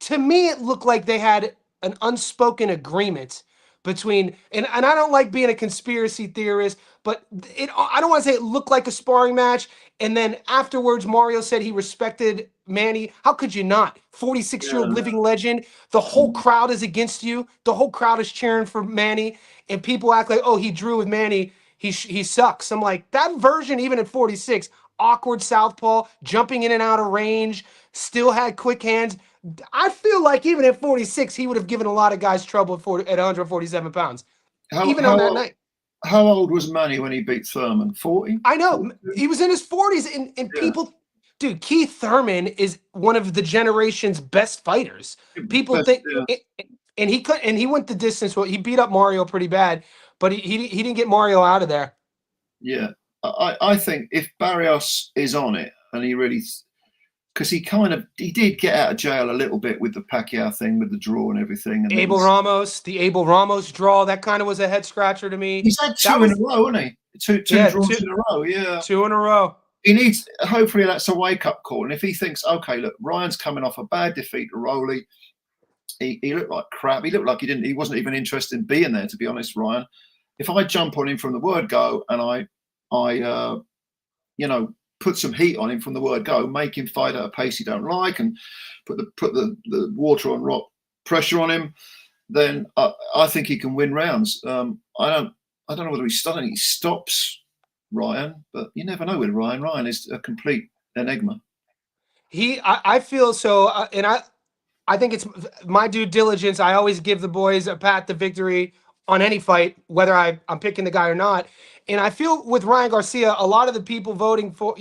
To me, it looked like they had an unspoken agreement between, and I don't like being a conspiracy theorist, but I don't want to say it looked like a sparring match. And then afterwards, Mario said he respected Manny. How could you not? 46-year-old Yeah. living legend. The whole crowd is against you. The whole crowd is cheering for Manny, and people act like, oh, he drew with Manny. He sucks. I'm like, that version, even at 46, awkward southpaw, jumping in and out of range, still had quick hands. I feel like even at 46, he would have given a lot of guys trouble at 147 pounds, How even on how that old, night. how old was Manny when he beat Thurman? 40? I know 42? he was in his 40s, and Yeah. people, dude, Keith Thurman is one of the generation's best fighters. People Best, think, and he could, and he went the distance. Well, he beat up Mario pretty bad, but he didn't get Mario out of there. yeah. I think if Barrios is on it and he really, because he did get out of jail a little bit with the Pacquiao thing, with the draw and everything. And The Abel Ramos draw, that kind of was a head scratcher to me. he's had That two in a was, row, hasn't he? Two yeah, draws in a row. Yeah. two in a row. He needs, hopefully that's a wake up call. And if he thinks, okay, look, Ryan's coming off a bad defeat to Rowley, he looked like crap. He looked like he wasn't even interested in being there, to be honest, Ryan. If I jump on him from the word go and I put some heat on him from the word go, make him fight at a pace he don't like, and put the water on rock pressure on him, then I think he can win rounds. I don't know whether he stops Ryan, but you never know with Ryan. Ryan is a complete enigma. I feel so, and I think it's my due diligence. I always give the boys a path to victory on any fight, whether I'm picking the guy or not. And I feel with Ryan Garcia, a lot of the people voting for,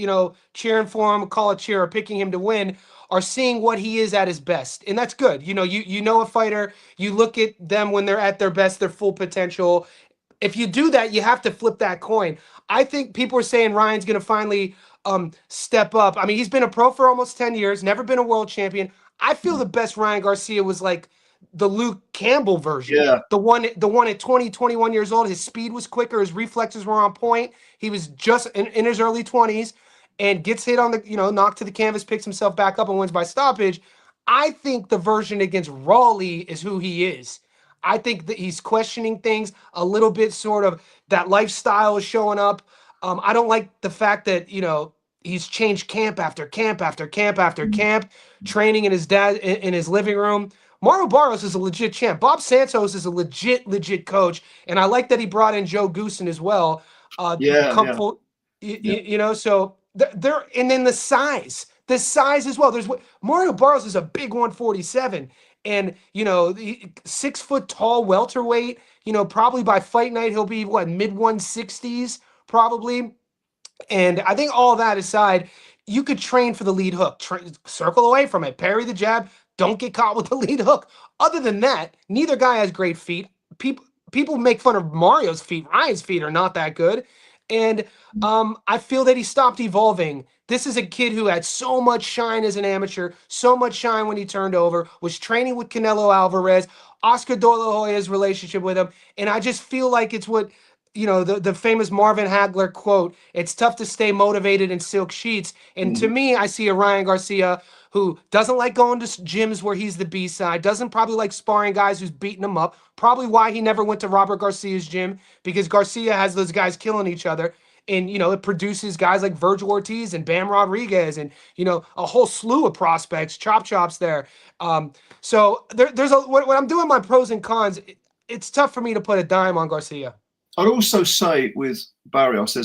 cheering for him, call it cheer, or picking him to win, are seeing what he is at his best. And that's good. You know a fighter, you look at them when they're at their best, their full potential. If you do that, you have to flip that coin. I think people are saying Ryan's going to finally step up. I mean, he's been a pro for almost 10 years, never been a world champion. I feel the best Ryan Garcia was like the Luke Campbell version. Yeah. The one at 20, 21 years old. His speed was quicker. His reflexes were on point. He was just in his early 20s and gets hit on the, knocked to the canvas, picks himself back up and wins by stoppage. I think the version against Raleigh is who he is. I think that he's questioning things a little bit, sort of that lifestyle is showing up. I don't like the fact that, he's changed camp after camp after camp after camp, training in his living room. Mario Barros is a legit champ. Bob Santos is a legit coach, and I like that he brought in Joe Goosen as well. So they're, and then the size as well. Mario Barros is a big 147, and 6 foot tall welterweight. Probably by fight night he'll be mid 160s probably. And I think all that aside, you could train for the lead hook, circle away from it, parry the jab, don't get caught with the lead hook. Other than that, neither guy has great feet. People make fun of Mario's feet. Ryan's feet are not that good. And I feel that he stopped evolving. This is a kid who had so much shine as an amateur, so much shine when he turned over, was training with Canelo Alvarez, Oscar De La Hoya's relationship with him. And I just feel like it's what, the famous Marvin Hagler quote, it's tough to stay motivated in silk sheets. And to me, I see a Ryan Garcia who doesn't like going to gyms where he's the B-side, doesn't probably like sparring guys who's beating him up, probably why he never went to Robert Garcia's gym, because Garcia has those guys killing each other. And, it produces guys like Virgil Ortiz and Bam Rodriguez and, a whole slew of prospects, chops there. So there's when I'm doing my pros and cons, it's tough for me to put a dime on Garcia. I'd also say with Barrios,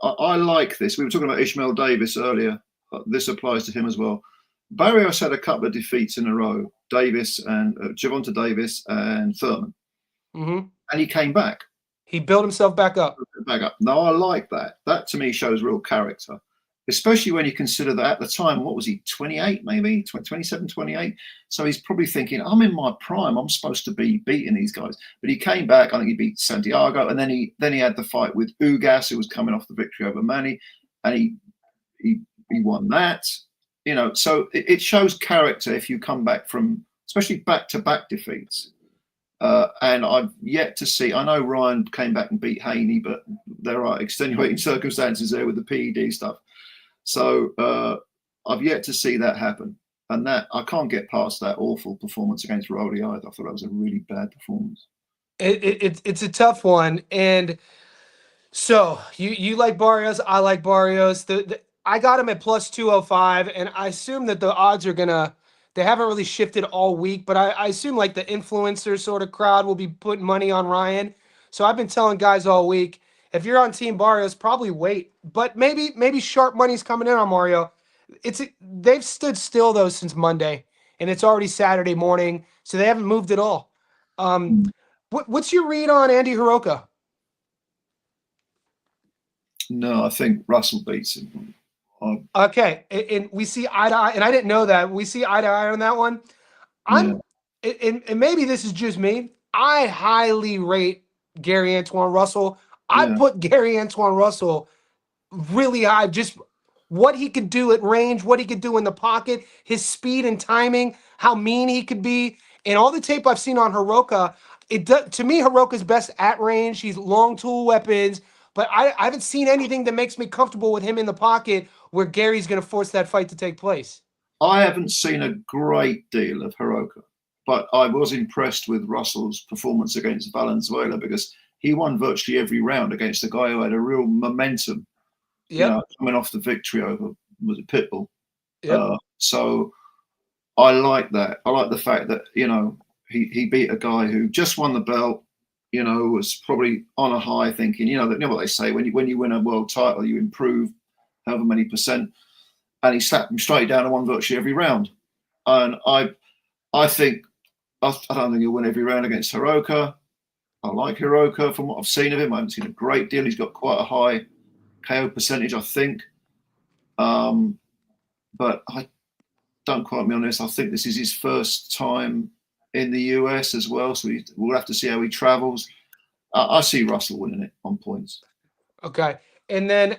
I like this. We were talking about Ishmael Davis earlier. This applies to him as well. Barrios had a couple of defeats in a row, Davis and Gervontadavis and Thurman. Mm-hmm. And he came back. He built himself back up. No, I like that. That to me shows real character, especially when you consider that at the time, what was he, 28 maybe, 27, 28? So he's probably thinking, I'm in my prime. I'm supposed to be beating these guys. But he came back. I think he beat Santiago. And then he had the fight with Ugas, who was coming off the victory over Manny. And he won that. So it shows character if you come back from, especially back-to-back defeats. And I've yet to see. I know Ryan came back and beat Haney, but there are extenuating circumstances there with the PED stuff. So I've yet to see that happen. And that I can't get past that awful performance against Rolly either. I thought that was a really bad performance. It's a tough one. And so you like Barrios, I like Barrios. I got him at plus 205, and I assume that the odds are gonna. They haven't really shifted all week, but I assume like the influencer sort of crowd will be putting money on Ryan. So I've been telling guys all week, if you're on Team Barrios, probably wait. But maybe sharp money's coming in on Mario. They've stood still though since Monday, and it's already Saturday morning, so they haven't moved at all. What's your read on Andy Hiroka? No, I think Russell beats him. Okay, and we see eye to eye, and I didn't know that. We see eye to eye on that one. And maybe this is just me. I highly rate Gary Antoine Russell. I put Gary Antoine Russell really high. Just what he could do at range, what he could do in the pocket, his speed and timing, how mean he could be, and all the tape I've seen on Hiroka. To me, Hiroka's best at range. He's long tool weapons. But I haven't seen anything that makes me comfortable with him in the pocket where Gary's going to force that fight to take place. I haven't seen a great deal of Hiroka, but I was impressed with Russell's performance against Valenzuela because he won virtually every round against a guy who had a real momentum, coming off the victory over, was it Pitbull? So I like that. I like the fact that, he beat a guy who just won the belt, was probably on a high thinking, what they say, when you win a world title, you improve however many percent. And he slapped him straight down and won virtually every round. And I don't think he'll win every round against Hiroka. I like Hiroka from what I've seen of him. I haven't seen a great deal. He's got quite a high KO percentage, I think. But don't quote me on this. I think this is his first time in the US as well, so we'll have to see how he travels. I see Russell winning it on points. Okay, and then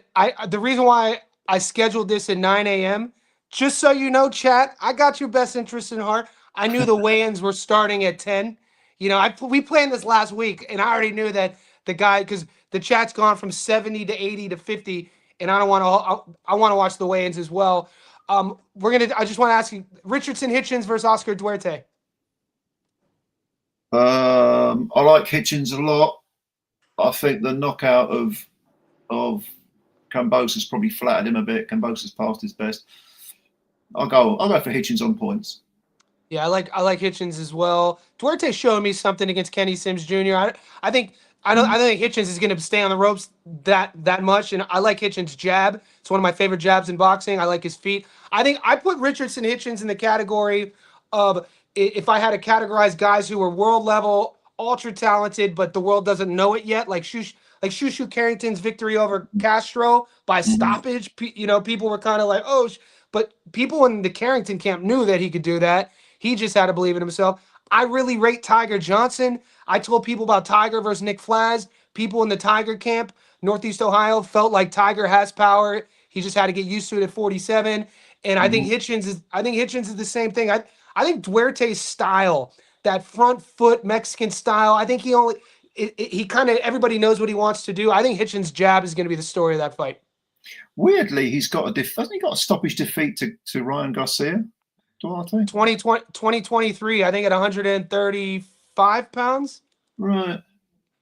the reason why I scheduled this at 9 a.m. just so you know, chat, I got your best interest in heart. I knew the weigh-ins were starting at 10. We planned this last week, and I already knew that the guy, because the chat's gone from 70 to 80 to 50, and I want to watch the weigh-ins as well. I just want to ask you, Richardson Hitchens versus Oscar Duarte. I like Hitchens a lot. I think the knockout of Kambosos probably flattered him a bit. Kambosos passed his best. I'll go for Hitchens on points. Yeah, I like Hitchens as well. Duarte showed me something against Kenny Sims Jr. I don't think Hitchens is going to stay on the ropes that much, and I like Hitchens' jab. It's one of my favorite jabs in boxing. I like his feet. I think I put Richardson Hitchens in the category of, if I had to categorize guys who were world level, ultra talented, but the world doesn't know it yet, like Shushu Carrington's victory over Castro by stoppage. People were kind of like, oh, but people in the Carrington camp knew that he could do that. He just had to believe in himself. I really rate Tiger Johnson. I told people about Tiger versus Nick Flaz. People in the Tiger camp, Northeast Ohio, felt like Tiger has power. He just had to get used to it at 47. And I think Hitchens is the same thing. I think Duarte's style, that front foot Mexican style, I think he kind of, everybody knows what he wants to do. I think Hitchens' jab is going to be the story of that fight. Weirdly, hasn't he got a stoppage defeat to Ryan Garcia? Duarte? 2023, I think at 135 pounds. Right.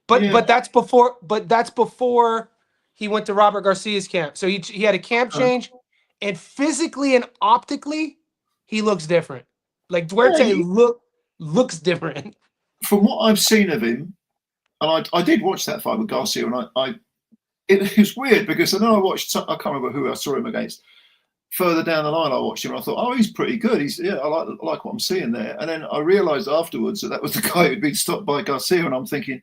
But that's before he went to Robert Garcia's camp. So he had a camp change, and physically and optically, he looks different. Like Duarte looks different. From what I've seen of him, and I did watch that fight with Garcia, and it was weird because I know I can't remember who I saw him against. Further down the line, I watched him and I thought, oh, he's pretty good. I like what I'm seeing there. And then I realized afterwards that was the guy who'd been stopped by Garcia, and I'm thinking,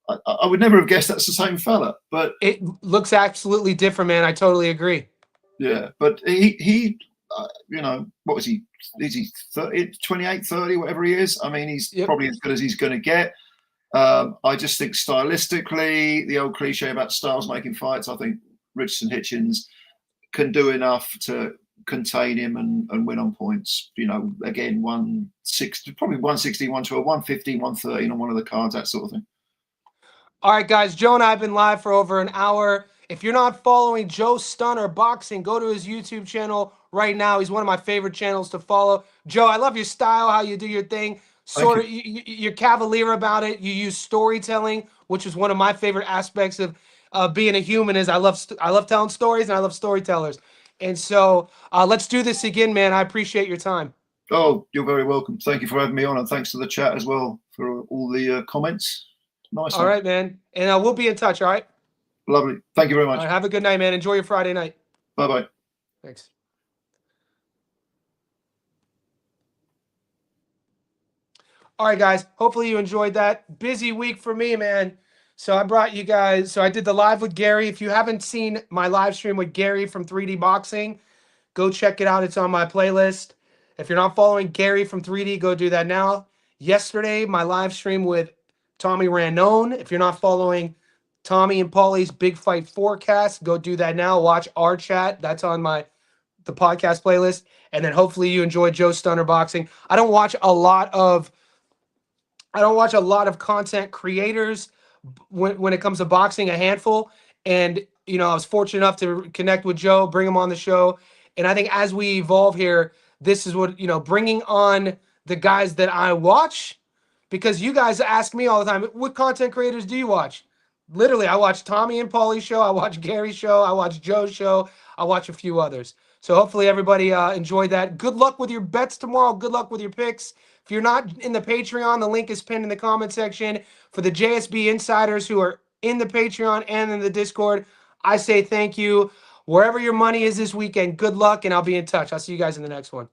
I would never have guessed that's the same fella. But it looks absolutely different, man. I totally agree. Yeah, but he what was he? Is he 30, 28, 30, whatever he is? I mean, he's probably as good as he's going to get. I just think stylistically, the old cliche about styles making fights, I think Richardson Hitchens can do enough to contain him and win on points. You know, again, 160, probably 160, 112, 115, 113 on one of the cards, that sort of thing. All right, guys. Joe and I have been live for over an hour. If you're not following Joe Stunner Boxing, go to his YouTube channel right now. He's one of my favorite channels to follow. Joe, I love your style, how you do your thing. Sort of, you're cavalier about it. You use storytelling, which is one of my favorite aspects of being a human. Is I love telling stories and I love storytellers. And so let's do this again, man. I appreciate your time. Oh, you're very welcome. Thank you for having me on, and thanks to the chat as well for all the comments. Nice. All right, man. And we'll be in touch. All right. Lovely. Thank you very much. All right, have a good night, man. Enjoy your Friday night. Bye-bye. Thanks. All right, guys. Hopefully you enjoyed that. Busy week for me, man. So I brought you guys. So I did the live with Gary. If you haven't seen my live stream with Gary from 3D Boxing, go check it out. It's on my playlist. If you're not following Gary from 3D, go do that now. Yesterday, my live stream with Tommy Ranone. If you're not following Tommy and Paulie's Big Fight Forecast, go do that now. Watch our chat. That's on the podcast playlist. And then hopefully you enjoy Joe Stunner Boxing. I don't watch a lot of content creators when it comes to boxing, a handful. And, you know, I was fortunate enough to connect with Joe, bring him on the show. And I think as we evolve here, this is what, you know, bringing on the guys that I watch, because you guys ask me all the time, what content creators do you watch? Literally, I watch Tommy and Paulie's show. I watch Gary's show. I watch Joe's show. I watch a few others. So hopefully everybody enjoyed that. Good luck with your bets tomorrow. Good luck with your picks. If you're not in the Patreon, the link is pinned in the comment section. For the JSB insiders who are in the Patreon and in the Discord, I say thank you. Wherever your money is this weekend, good luck, and I'll be in touch. I'll see you guys in the next one.